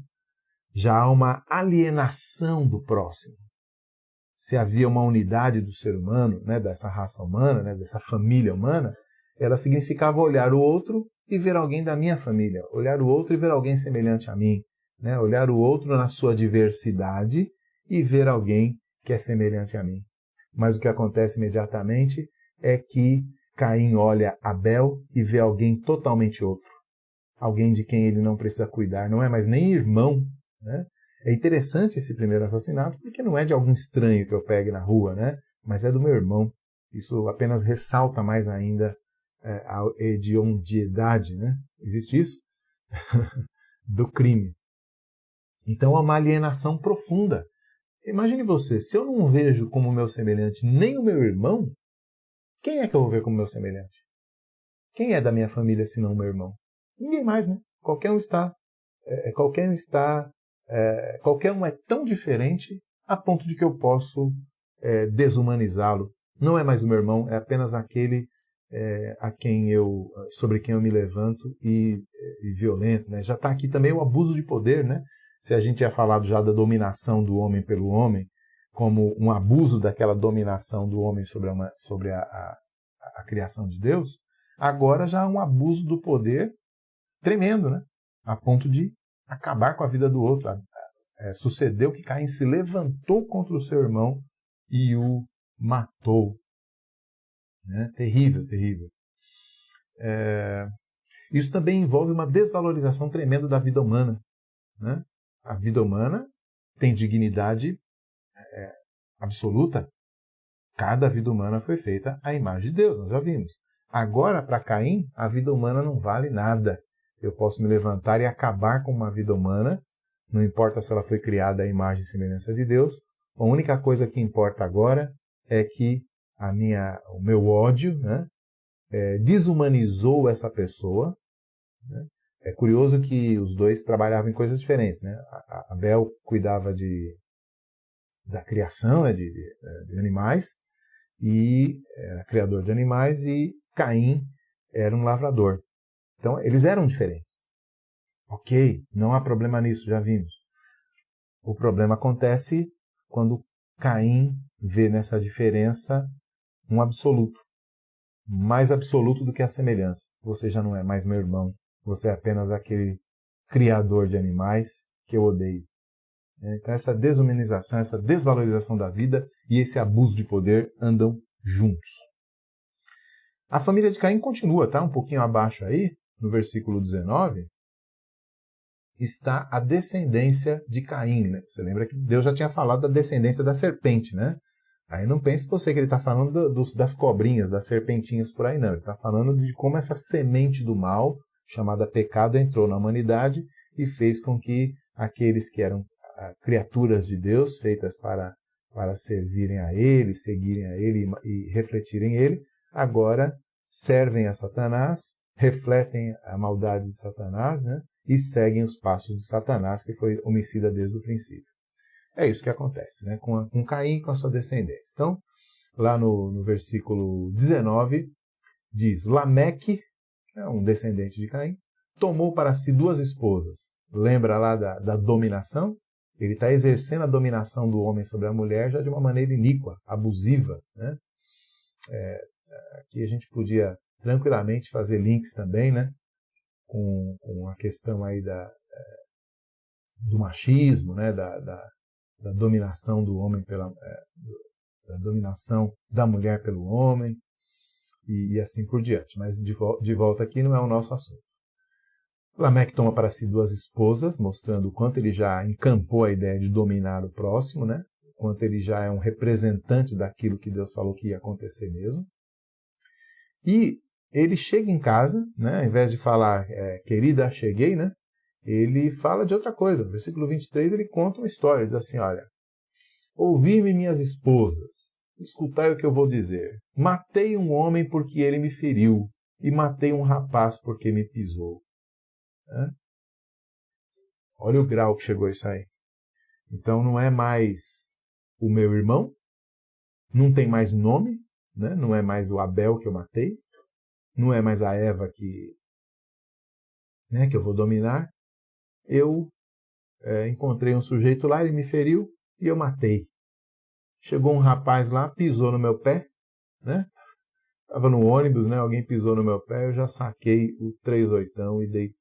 Já há uma alienação do próximo. Se havia uma unidade do ser humano, né, dessa raça humana, né, dessa família humana, ela significava olhar o outro e ver alguém da minha família, olhar o outro e ver alguém semelhante a mim, né, olhar o outro na sua diversidade e ver alguém que é semelhante a mim. Mas o que acontece imediatamente é que Caim olha Abel e vê alguém totalmente outro. Alguém de quem ele não precisa cuidar, não é mais nem irmão, né? É interessante esse primeiro assassinato, porque não é de algum estranho que eu pegue na rua, né? Mas é do meu irmão. Isso apenas ressalta mais ainda a hediondiedade, né? Existe isso? Do crime. Então há uma alienação profunda. Imagine você, se eu não vejo como meu semelhante nem o meu irmão, quem é que eu vou ver como meu semelhante? Quem é da minha família senão o meu irmão? Ninguém mais, né? Qualquer um é tão diferente a ponto de que eu posso desumanizá-lo. Não é mais o meu irmão, é apenas aquele sobre quem eu me levanto e violento, né? Já está aqui também o abuso de poder, né? Se a gente tinha falado já da dominação do homem pelo homem, como um abuso daquela dominação do homem sobre a criação de Deus, agora já há um abuso do poder tremendo, né? A ponto de acabar com a vida do outro. Sucedeu que Caim se levantou contra o seu irmão e o matou. Né? Terrível, terrível. Isso também envolve uma desvalorização tremenda da vida humana. Né? A vida humana tem dignidade absoluta. Cada vida humana foi feita à imagem de Deus, nós já vimos. Agora, para Caim, a vida humana não vale nada. Eu posso me levantar e acabar com uma vida humana, não importa se ela foi criada à imagem e semelhança de Deus. A única coisa que importa agora é que o meu ódio, né, desumanizou essa pessoa. Né? É curioso que os dois trabalhavam em coisas diferentes. Né? Abel cuidava da criação, né, de animais, e era criador de animais, e Caim era um lavrador. Então, eles eram diferentes. Ok, não há problema nisso, já vimos. O problema acontece quando Caim vê nessa diferença um absoluto. Mais absoluto do que a semelhança. Você já não é mais meu irmão. Você é apenas aquele criador de animais que eu odeio. Então essa desumanização, essa desvalorização da vida e esse abuso de poder andam juntos. A família de Caim continua, tá? Um pouquinho abaixo aí, no versículo 19, está a descendência de Caim, né? Você lembra que Deus já tinha falado da descendência da serpente, né? Aí não pense você que ele está falando das cobrinhas, das serpentinhas por aí, não. Ele está falando de como essa semente do mal, chamada pecado, entrou na humanidade e fez com que aqueles que eram criaturas de Deus, feitas para servirem a Ele, seguirem a Ele e refletirem Ele, agora servem a Satanás, refletem a maldade de Satanás, né? E seguem os passos de Satanás, que foi homicida desde o princípio. É isso que acontece, né? Com Caim e com a sua descendência. Então, lá no versículo 19, diz: Lameque, que é um descendente de Caim, tomou para si 2 esposas. Lembra lá da dominação? Ele está exercendo a dominação do homem sobre a mulher já de uma maneira iníqua, abusiva, né? Aqui a gente podia tranquilamente fazer links também, né? Com a questão aí do machismo, né? Da dominação do homem da dominação da mulher pelo homem e assim por diante. Mas de volta aqui não é o nosso assunto. Lameque toma para si 2 esposas, mostrando o quanto ele já encampou a ideia de dominar o próximo, né? O quanto ele já é um representante daquilo que Deus falou que ia acontecer mesmo. E ele chega em casa, né? Ao invés de falar, querida, cheguei, né? Ele fala de outra coisa. No versículo 23 ele conta uma história, ele diz assim, olha, ouvi-me minhas esposas, escutai o que eu vou dizer. Matei um homem porque ele me feriu, e matei um rapaz porque me pisou. Olha o grau que chegou isso aí. Então não é mais o meu irmão, não tem mais nome, né? Não é mais o Abel que eu matei, não é mais a Eva que eu vou dominar. Eu encontrei um sujeito lá, ele me feriu e eu matei. Chegou um rapaz lá, pisou no meu pé, né? Estava no ônibus, né? Alguém pisou no meu pé, eu já saquei o 38 e dei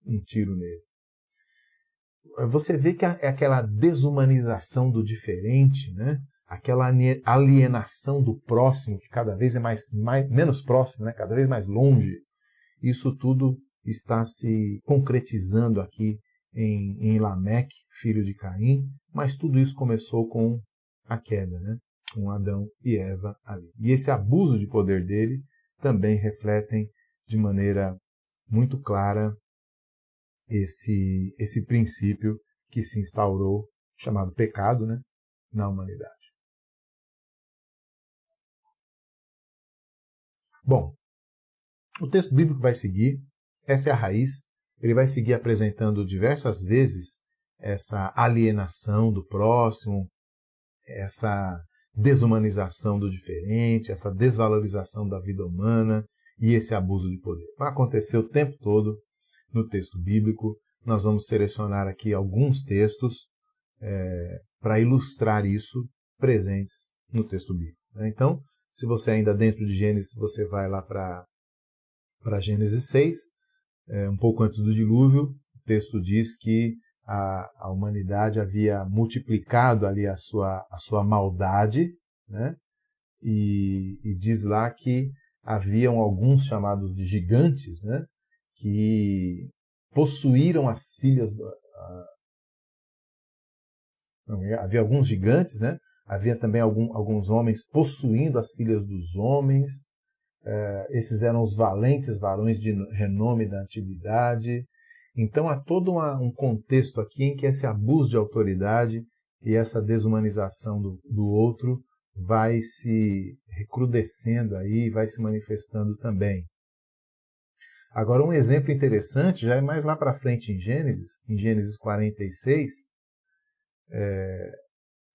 um tiro nele. Você vê que é aquela desumanização do diferente, né? Aquela alienação do próximo, que cada vez é menos próximo, né? Cada vez mais longe. Isso tudo está se concretizando aqui em Lameque, filho de Caim, mas tudo isso começou com a queda, né? Com Adão e Eva ali. E esse abuso de poder dele também refletem de maneira muito clara esse princípio que se instaurou, chamado pecado, né? Na humanidade. Bom, o texto bíblico vai seguir, essa é a raiz, ele vai seguir apresentando diversas vezes essa alienação do próximo, essa desumanização do diferente, essa desvalorização da vida humana e esse abuso de poder. Vai acontecer o tempo todo no texto bíblico. Nós vamos selecionar aqui alguns textos para ilustrar isso presentes no texto bíblico. Então, se você ainda dentro de Gênesis, você vai lá para Gênesis 6, um pouco antes do dilúvio, o texto diz que a humanidade havia multiplicado ali a sua maldade, né? E diz lá que haviam alguns chamados de gigantes, né? Que possuíram as filhas... havia alguns gigantes, né? Havia também alguns homens possuindo as filhas dos homens. Esses eram os valentes varões de renome da antiguidade. Então há todo um contexto aqui em que esse abuso de autoridade e essa desumanização do outro vai se recrudescendo aí, vai se manifestando também. Agora um exemplo interessante já é mais lá para frente em Gênesis 46,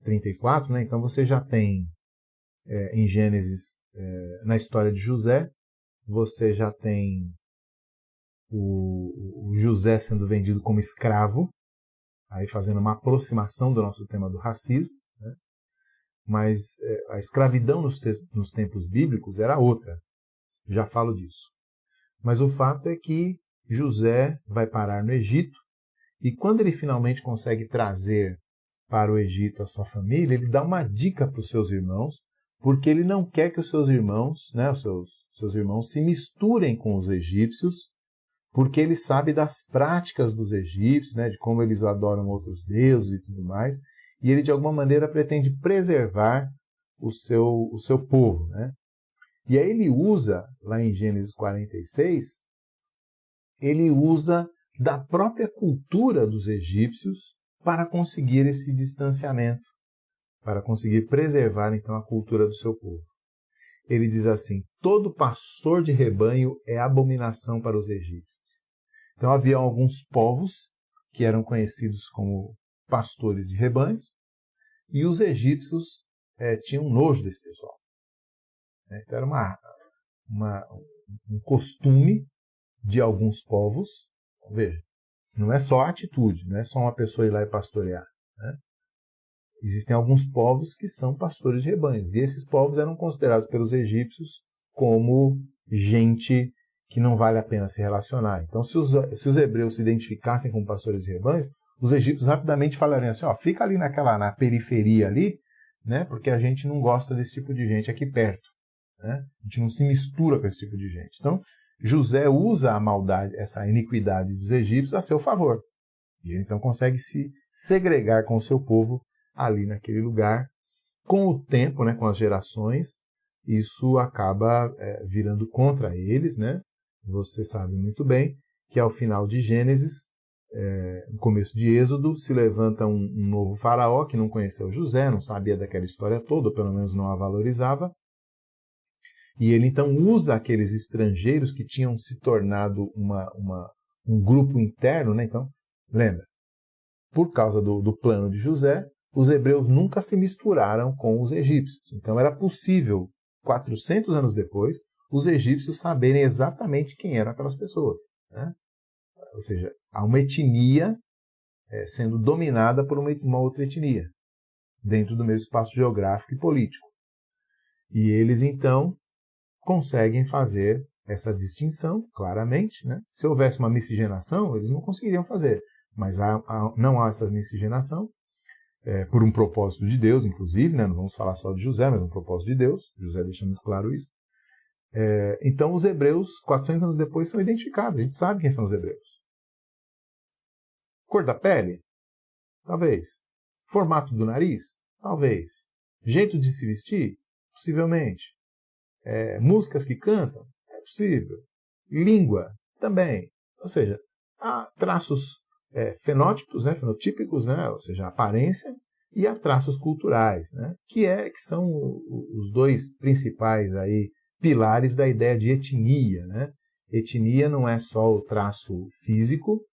34, né? Então você já tem em Gênesis, na história de José, você já tem o José sendo vendido como escravo, aí fazendo uma aproximação do nosso tema do racismo, né? Mas a escravidão nos tempos bíblicos era outra, já falo disso. Mas o fato é que José vai parar no Egito E quando ele finalmente consegue trazer para o Egito a sua família, ele dá uma dica para os seus irmãos, porque ele não quer que os seus irmãos, né, os seus irmãos se misturem com os egípcios, porque ele sabe das práticas dos egípcios, né, de como eles adoram outros deuses e tudo mais, e ele de alguma maneira pretende preservar o seu povo, né? E aí ele usa, lá em Gênesis 46, ele usa da própria cultura dos egípcios para conseguir esse distanciamento, para conseguir preservar então a cultura do seu povo. Ele diz assim: todo pastor de rebanho é abominação para os egípcios. Então havia alguns povos que eram conhecidos como pastores de rebanhos, e os egípcios tinham nojo desse pessoal. Então era um costume de alguns povos. Veja, não é só a atitude, não é só uma pessoa ir lá e pastorear, né? Existem alguns povos que são pastores de rebanhos, e esses povos eram considerados pelos egípcios como gente que não vale a pena se relacionar. Então, se os hebreus se identificassem como pastores de rebanhos, os egípcios rapidamente falariam assim: ó, fica ali na periferia ali, né, porque a gente não gosta desse tipo de gente aqui perto, né? A gente não se mistura com esse tipo de gente. Então, José usa a maldade, essa iniquidade dos egípcios a seu favor. E ele então consegue se segregar com o seu povo ali naquele lugar. Com o tempo, né, com as gerações, isso acaba virando contra eles, né? Você sabe muito bem que ao final de Gênesis, no começo de Êxodo, se levanta um novo faraó que não conheceu José, não sabia daquela história toda, ou pelo menos não a valorizava. E ele então usa aqueles estrangeiros que tinham se tornado um grupo interno, né? Então, lembra, por causa do plano de José, os hebreus nunca se misturaram com os egípcios. Então era possível, 400 anos depois, os egípcios saberem exatamente quem eram aquelas pessoas, né? Ou seja, há uma etnia sendo dominada por uma outra etnia, dentro do mesmo espaço geográfico e político. E eles, então, conseguem fazer essa distinção, claramente, né? Se houvesse uma miscigenação, eles não conseguiriam fazer. Mas não há essa miscigenação, por um propósito de Deus, inclusive, né? Não vamos falar só de José, mas um propósito de Deus. José deixa muito claro isso. Então, os hebreus, 400 anos depois, são identificados. A gente sabe quem são os hebreus. Cor da pele? Talvez. Formato do nariz? Talvez. Jeito de se vestir? Possivelmente. Músicas que cantam? É possível. Língua? Também. Ou seja, há traços fenótipos, né, fenotípicos, né, ou seja, a aparência, e há traços culturais, né, que são os dois principais aí, pilares da ideia de etnia, né? Etnia não é só o traço físico,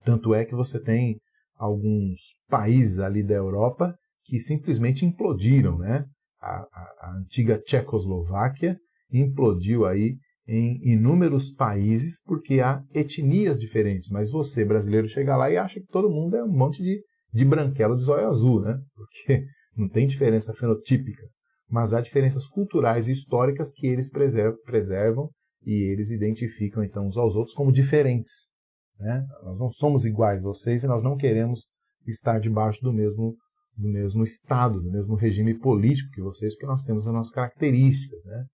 tanto é que você tem alguns países ali da Europa que simplesmente implodiram, né? A antiga Tchecoslováquia implodiu aí em inúmeros países porque há etnias diferentes, mas você, brasileiro, chega lá e acha que todo mundo é um monte de branquelo de zóio azul, né? Porque não tem diferença fenotípica, mas há diferenças culturais e históricas que eles preservam e eles identificam então uns aos outros como diferentes, né? Nós não somos iguais a vocês e nós não queremos estar debaixo do mesmo Estado, do mesmo regime político que vocês, porque nós temos as nossas características, né?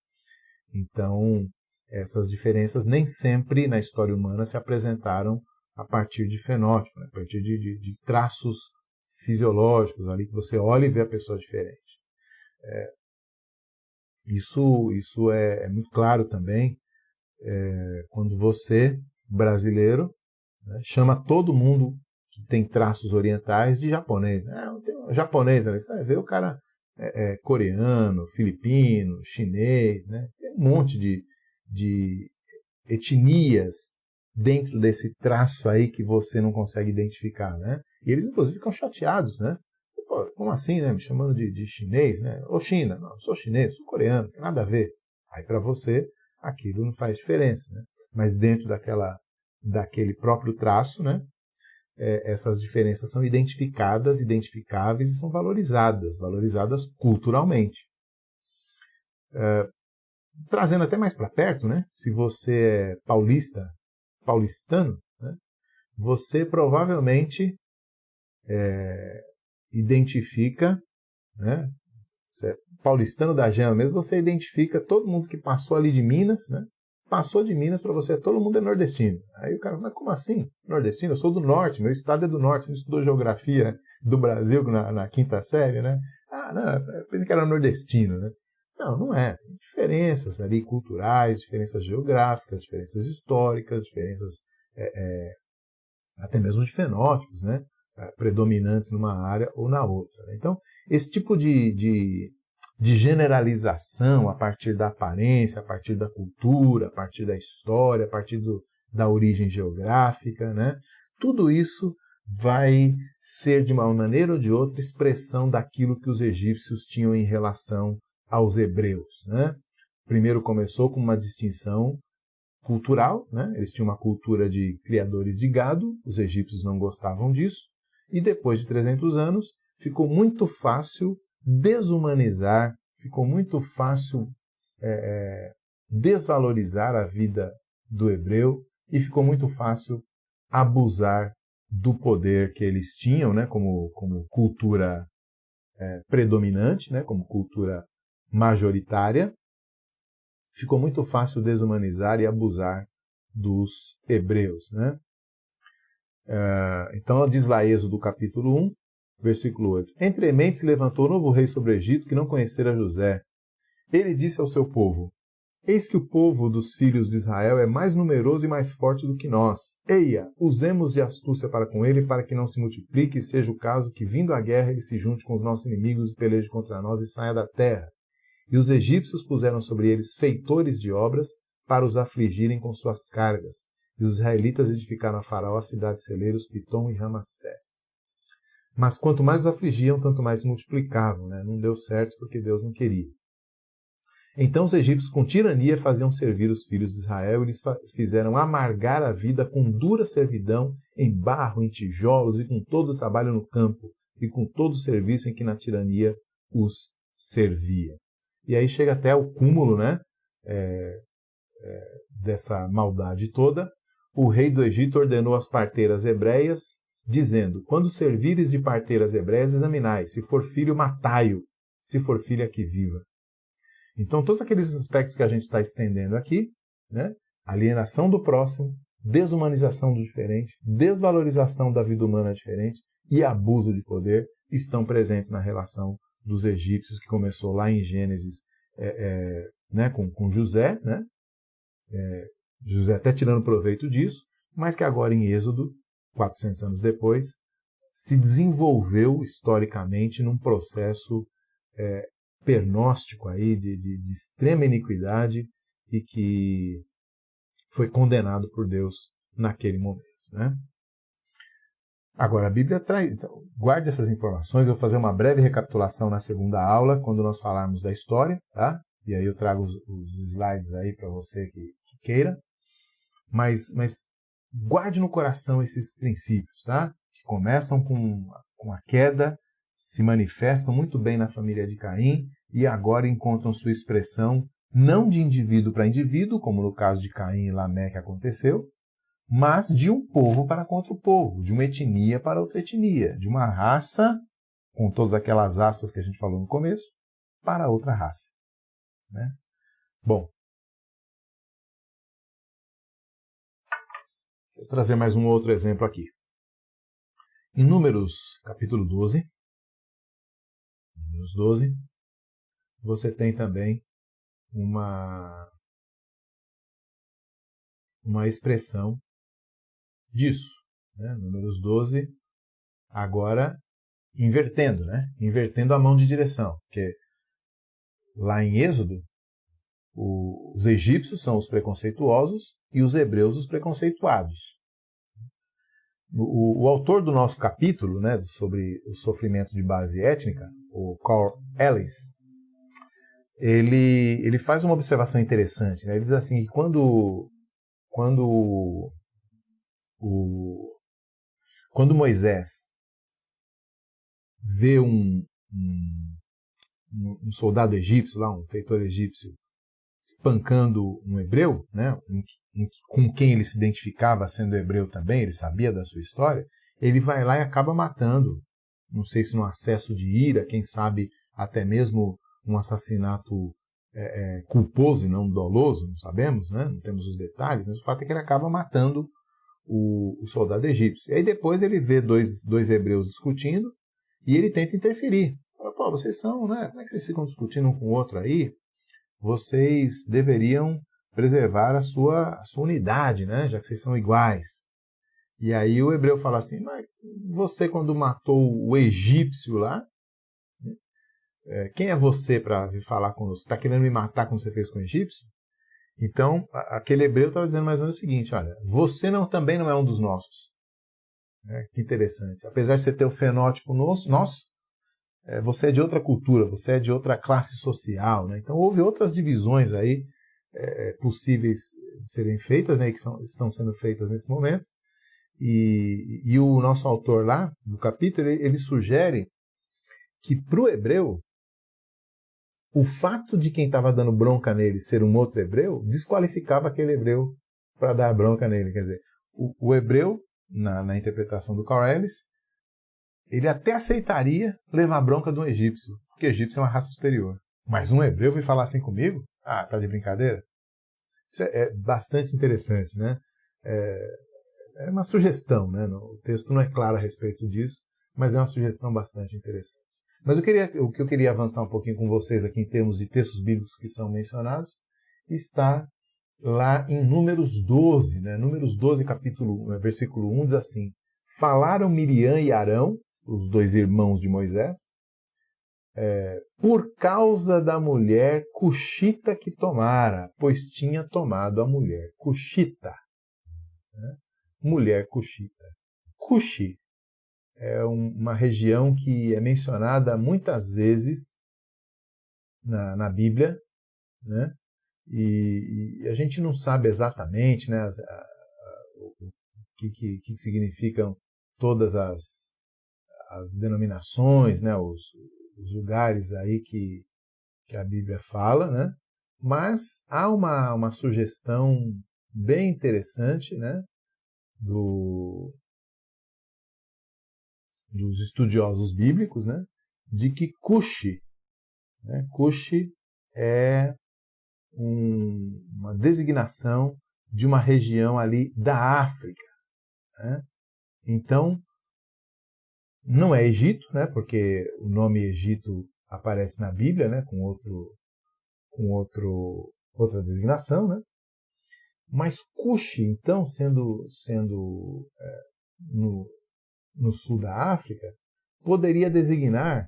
Então, essas diferenças nem sempre na história humana se apresentaram a partir de fenótipo, né? A partir de traços fisiológicos, ali que você olha e vê a pessoa diferente. Isso é muito claro também quando você, brasileiro, né, chama todo mundo que tem traços orientais de japonês, né? Japonês, né? Você vai ver o cara coreano, filipino, chinês, né? Tem um monte de etnias dentro desse traço aí que você não consegue identificar, né? E eles, inclusive, ficam chateados, né? Pô, como assim, né? Me chamando de chinês, né? Ou China, não, eu sou chinês, sou coreano, não tem nada a ver. Aí, para você, aquilo não faz diferença, né? Mas dentro daquele próprio traço, né? Essas diferenças são identificadas, identificáveis e são valorizadas culturalmente. Trazendo até mais para perto, né? Se você é paulistano, né? você provavelmente identifica, né? Você é paulistano da gema mesmo, você identifica todo mundo que passou ali de Minas, né? Passou de Minas para você, todo mundo é nordestino. Aí o cara fala, mas como assim? Nordestino? Eu sou do norte, meu estado é do norte. Você não estudou geografia do Brasil na quinta série, né? Ah, não, eu pensei que era nordestino, né? Não, não é. Tem diferenças ali culturais, diferenças geográficas, diferenças históricas, diferenças até mesmo de fenótipos, né? Predominantes numa área ou na outra. Né? Então, esse tipo de generalização a partir da aparência, a partir da cultura, a partir da história, a partir da origem geográfica, né? Tudo isso vai ser, de uma maneira ou de outra, expressão daquilo que os egípcios tinham em relação aos hebreus. Né? Primeiro começou com uma distinção cultural, né? Eles tinham uma cultura de criadores de gado, os egípcios não gostavam disso, e depois de 300 anos ficou muito fácil desumanizar, ficou muito fácil desvalorizar a vida do hebreu e ficou muito fácil abusar do poder que eles tinham, né, como cultura predominante, né, como cultura majoritária. Ficou muito fácil desumanizar e abusar dos hebreus. Né? Então, diz lá Êxodo capítulo 1, versículo 8. Entremente se levantou um novo rei sobre o Egito que não conhecera José. Ele disse ao seu povo, eis que o povo dos filhos de Israel é mais numeroso e mais forte do que nós. Eia, usemos de astúcia para com ele, para que não se multiplique e seja o caso que, vindo a guerra, ele se junte com os nossos inimigos e peleje contra nós e saia da terra. E os egípcios puseram sobre eles feitores de obras para os afligirem com suas cargas. E os israelitas edificaram a Faraó a cidades celeiros, Pitom e Ramassés. Mas quanto mais os afligiam, tanto mais se multiplicavam. Né? Não deu certo porque Deus não queria. Então os egípcios com tirania faziam servir os filhos de Israel e lhes fizeram amargar a vida com dura servidão, em barro, em tijolos e com todo o trabalho no campo e com todo o serviço em que na tirania os servia. E aí chega até o cúmulo, né, dessa maldade toda. O rei do Egito ordenou às parteiras hebreias, dizendo, quando servires de parteiras hebreias, examinai, se for filho, matai-o, se for filha, que viva. Então, todos aqueles aspectos que a gente está estendendo aqui, né, alienação do próximo, desumanização do diferente, desvalorização da vida humana diferente e abuso de poder, estão presentes na relação dos egípcios, que começou lá em Gênesis, né, com José, né, José até tirando proveito disso, mas que agora em Êxodo, 400 anos depois, se desenvolveu historicamente num processo pernóstico aí de extrema iniquidade e que foi condenado por Deus naquele momento. Né? Agora, a Bíblia traz... Então, guarde essas informações, eu vou fazer uma breve recapitulação na segunda aula, quando nós falarmos da história, tá? E aí eu trago os slides aí para você que queira. Mas guarde no coração esses princípios, tá? Que começam com a queda, se manifestam muito bem na família de Caim e agora encontram sua expressão não de indivíduo para indivíduo, como no caso de Caim e Lameque aconteceu, mas de um povo para contra o povo, de uma etnia para outra etnia, de uma raça, com todas aquelas aspas que a gente falou no começo, para outra raça. Né? Bom, vou trazer mais um outro exemplo aqui. Em Números, capítulo 12, você tem também uma expressão disso. Né? Números 12, agora invertendo, né? Invertendo a mão de direção. Porque lá em Êxodo, os egípcios são os preconceituosos e os hebreus os preconceituados. O autor do nosso capítulo, né, sobre o sofrimento de base étnica, o Carl Ellis, ele faz uma observação interessante. Né? Ele diz assim, que quando Moisés vê um soldado egípcio, lá, um feitor egípcio, espancando um hebreu, né, com quem ele se identificava sendo hebreu também, ele sabia da sua história, ele vai lá e acaba matando, não sei se num acesso de ira, quem sabe até mesmo um assassinato culposo e não doloso, não sabemos, né, não temos os detalhes, mas o fato é que ele acaba matando o soldado egípcio. E aí depois ele vê dois hebreus discutindo e ele tenta interferir. Fala, pô, vocês são, né, como é que vocês ficam discutindo um com o outro aí? Vocês deveriam preservar a sua unidade, né? Já que vocês são iguais. E aí o hebreu fala assim, mas você quando matou o egípcio lá, quem é você para vir falar conosco? Está querendo me matar como você fez com o egípcio? Então, aquele hebreu estava dizendo mais ou menos o seguinte, olha, você também não é um dos nossos. Que interessante. Apesar de você ter o fenótipo nosso, você é de outra cultura, você é de outra classe social, né? Então houve outras divisões aí possíveis de serem feitas, né, que estão sendo feitas nesse momento. E o nosso autor lá, do capítulo, ele sugere que para o hebreu, o fato de quem estava dando bronca nele ser um outro hebreu, desqualificava aquele hebreu para dar bronca nele. Quer dizer, o hebreu, na interpretação do Carl Ellis, ele até aceitaria levar bronca de um egípcio, porque o egípcio é uma raça superior. Mas um hebreu vir falar assim comigo? Ah, tá de brincadeira? Isso é bastante interessante, né? É uma sugestão, né? O texto não é claro a respeito disso, mas é uma sugestão bastante interessante. Mas o que eu queria avançar um pouquinho com vocês aqui em termos de textos bíblicos que são mencionados, está lá em Números 12, né? Números 12, versículo 1, diz assim, falaram Miriam e Arão, os dois irmãos de Moisés, por causa da mulher cuxita que tomara, pois tinha tomado a mulher cuxita. Né? Mulher cuxita. Cuxi é uma região que é mencionada muitas vezes na Bíblia, né? E a gente não sabe exatamente, né, o que significam todas as denominações, né, os lugares aí que a Bíblia fala, né? Mas há uma sugestão bem interessante, né, dos estudiosos bíblicos, né, de que Cuxi, né, Cuxi é uma designação de uma região ali da África. Né? Então, não é Egito, né, porque o nome Egito aparece na Bíblia, né, com outra designação, né? Mas Cuxi, então, sendo no sul da África, poderia designar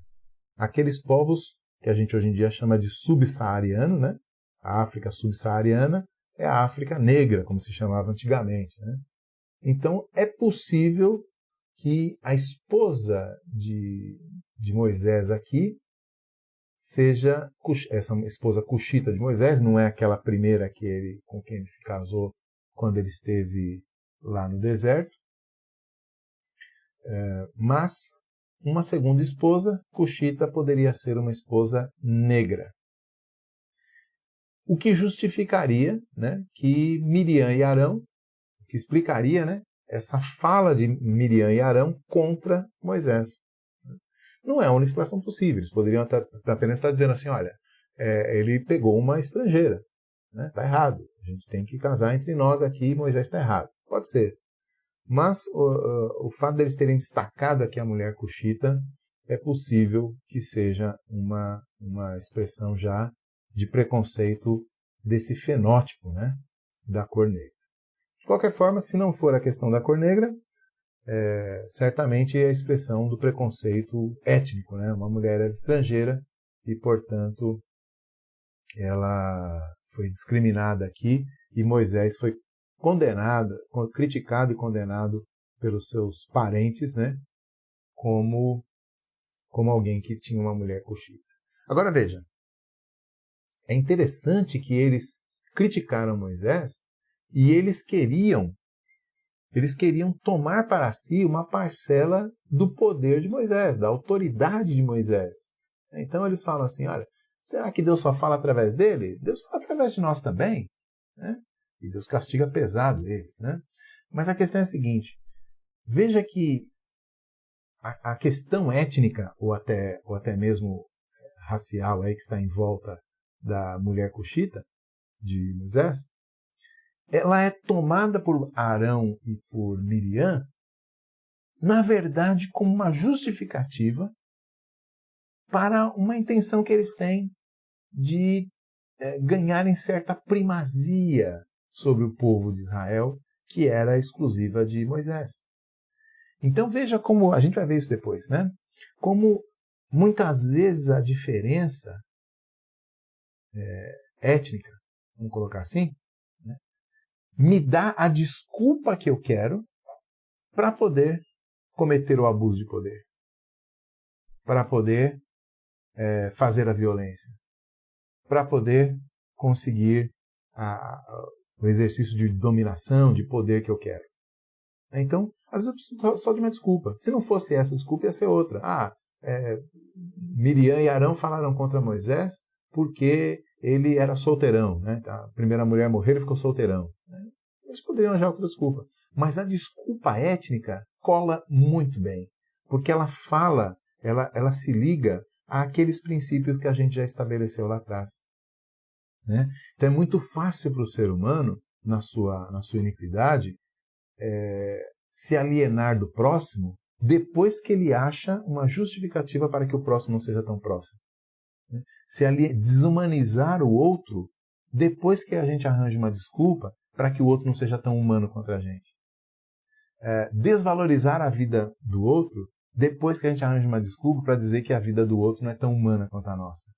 aqueles povos que a gente hoje em dia chama de subsaariano, né? A África subsaariana é a África negra, como se chamava antigamente, né? Então, é possível que a esposa de Moisés aqui seja essa esposa cuxita de Moisés, não é aquela primeira com quem ele se casou quando ele esteve lá no deserto, mas uma segunda esposa, cuxita, poderia ser uma esposa negra. O que justificaria, né, que Miriam e Arão, que explicaria, né, essa fala de Miriam e Arão contra Moisés. Não é a única explicação possível. Eles poderiam apenas estar dizendo assim, olha, ele pegou uma estrangeira. Né? Está errado. A gente tem que casar entre nós aqui e Moisés está errado. Pode ser. Mas o fato deles terem destacado aqui a mulher cuxita é possível que seja uma expressão já de preconceito desse fenótipo, né, da cor negra. De qualquer forma, se não for a questão da cor negra, certamente é a expressão do preconceito étnico, né? Uma mulher era estrangeira e, portanto, ela foi discriminada aqui e Moisés foi criticado e condenado pelos seus parentes, né? Como alguém que tinha uma mulher cuxita. Agora veja, é interessante que eles criticaram Moisés e eles queriam tomar para si uma parcela do poder de Moisés, da autoridade de Moisés. Então eles falam assim, olha, Será que Deus só fala através dele? Deus fala através de nós também, né? E Deus castiga pesado eles, né? Mas a questão é a seguinte, veja que a questão étnica, ou até mesmo racial aí que está em volta da mulher cuxita, de Moisés, ela é tomada por Arão e por Miriam, na verdade, como uma justificativa para uma intenção que eles têm de ganharem certa primazia sobre o povo de Israel, que era exclusiva de Moisés. Então veja como, a gente vai ver isso depois, né? Como muitas vezes a diferença étnica, vamos colocar assim, né, me dá a desculpa que eu quero para poder cometer o abuso de poder, para poder fazer a violência, para poder conseguir o exercício de dominação, de poder que eu quero. Então, às vezes eu preciso só de uma desculpa. Se não fosse essa desculpa, ia ser outra. Miriam e Arão falaram contra Moisés porque ele era solteirão, né? A primeira mulher morreu e ficou solteirão. Eles poderiam arranjar outra desculpa. Mas a desculpa étnica cola muito bem, porque ela fala, ela se liga àqueles princípios que a gente já estabeleceu lá atrás, né? Então é muito fácil para o ser humano, na sua iniquidade, se alienar do próximo depois que ele acha uma justificativa para que o próximo não seja tão próximo. Desumanizar o outro depois que a gente arranja uma desculpa para que o outro não seja tão humano contra a gente. Desvalorizar a vida do outro depois que a gente arranja uma desculpa para dizer que a vida do outro não é tão humana quanto a nossa.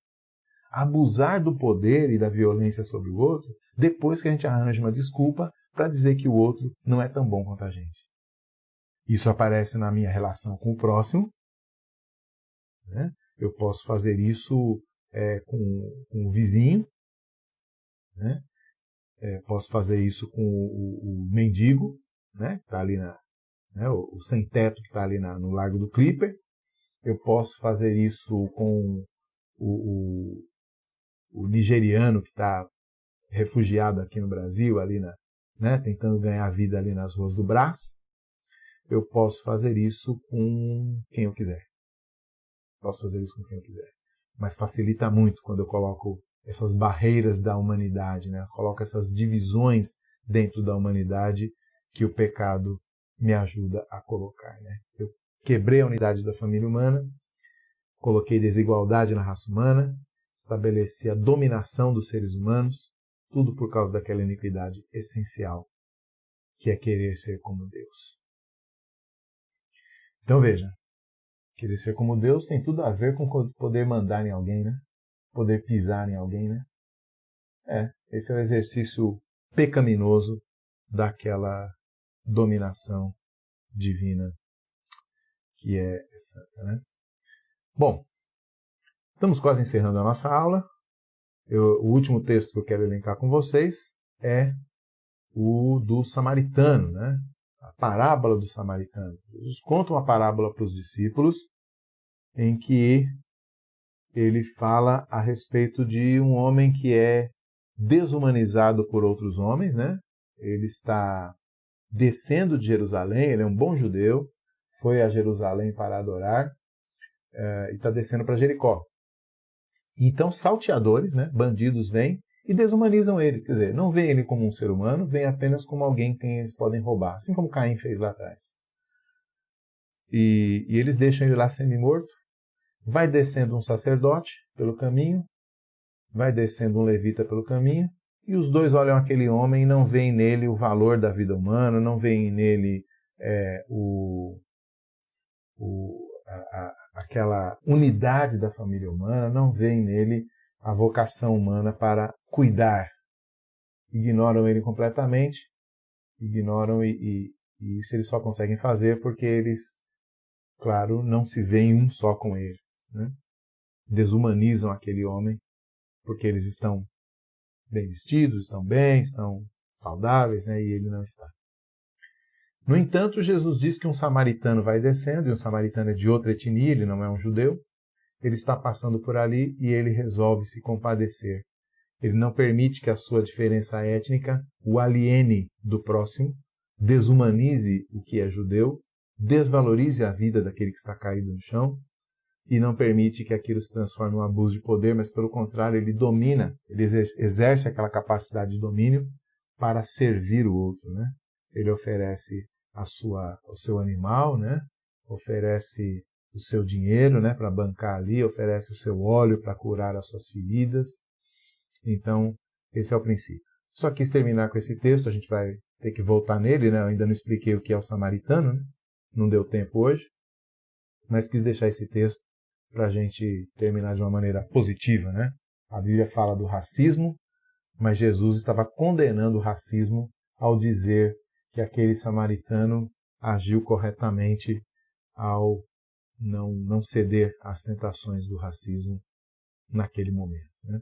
Abusar do poder e da violência sobre o outro depois que a gente arranja uma desculpa para dizer que o outro não é tão bom quanto a gente. Isso aparece na minha relação com o próximo, né? Eu posso fazer isso com o vizinho, né? Posso fazer isso com o mendigo, né? Que está ali o sem-teto que está ali no Largo do Clipper. Eu posso fazer isso com o nigeriano que está refugiado aqui no Brasil, ali tentando ganhar vida ali nas ruas do Brás. Eu posso fazer isso com quem eu quiser. Mas facilita muito quando eu coloco essas barreiras da humanidade, né? Eu coloco essas divisões dentro da humanidade que o pecado me ajuda a colocar, né? Eu quebrei a unidade da família humana, coloquei desigualdade na raça humana, estabeleci a dominação dos seres humanos, tudo por causa daquela iniquidade essencial, que é querer ser como Deus. Então veja, querer ser como Deus tem tudo a ver com poder mandar em alguém, né? Poder pisar em alguém, né? Esse é o exercício pecaminoso daquela dominação divina que é santa, né? Bom, estamos quase encerrando a nossa aula. O último texto que eu quero elencar com vocês é o do samaritano, né? A parábola do samaritano. Jesus conta uma parábola para os discípulos em que ele fala a respeito de um homem que é desumanizado por outros homens, né? Ele está descendo de Jerusalém, ele é um bom judeu, foi a Jerusalém para adorar e está descendo para Jericó. Então salteadores, né, bandidos vêm e desumanizam ele, quer dizer, não veem ele como um ser humano, veem apenas como alguém quem eles podem roubar, assim como Caim fez lá atrás. E eles deixam ele lá semi-morto, vai descendo um sacerdote pelo caminho, vai descendo um levita pelo caminho, e os dois olham aquele homem e não veem nele o valor da vida humana, não veem nele aquela unidade da família humana, não veem nele a vocação humana para cuidar. Ignoram ele completamente, ignoram e isso eles só conseguem fazer porque eles, claro, não se veem um só com ele, né? Desumanizam aquele homem porque eles estão bem vestidos, estão bem, estão saudáveis, né? E ele não está. No entanto, Jesus diz que um samaritano vai descendo, e um samaritano é de outra etnia, ele não é um judeu, ele está passando por ali e ele resolve se compadecer. Ele não permite que a sua diferença étnica o aliene do próximo, desumanize o que é judeu, desvalorize a vida daquele que está caído no chão e não permite que aquilo se transforme em um abuso de poder, mas pelo contrário, ele domina, ele exerce aquela capacidade de domínio para servir o outro, né? Ele oferece o seu animal, né? Oferece o seu dinheiro, né, para bancar ali, oferece o seu óleo para curar as suas feridas. Então, esse é o princípio. Só quis terminar com esse texto, a gente vai ter que voltar nele, né? Eu ainda não expliquei o que é o samaritano, né? Não deu tempo hoje, mas quis deixar esse texto para a gente terminar de uma maneira positiva, né? A Bíblia fala do racismo, mas Jesus estava condenando o racismo ao dizer que aquele samaritano agiu corretamente ao não ceder às tentações do racismo naquele momento, né?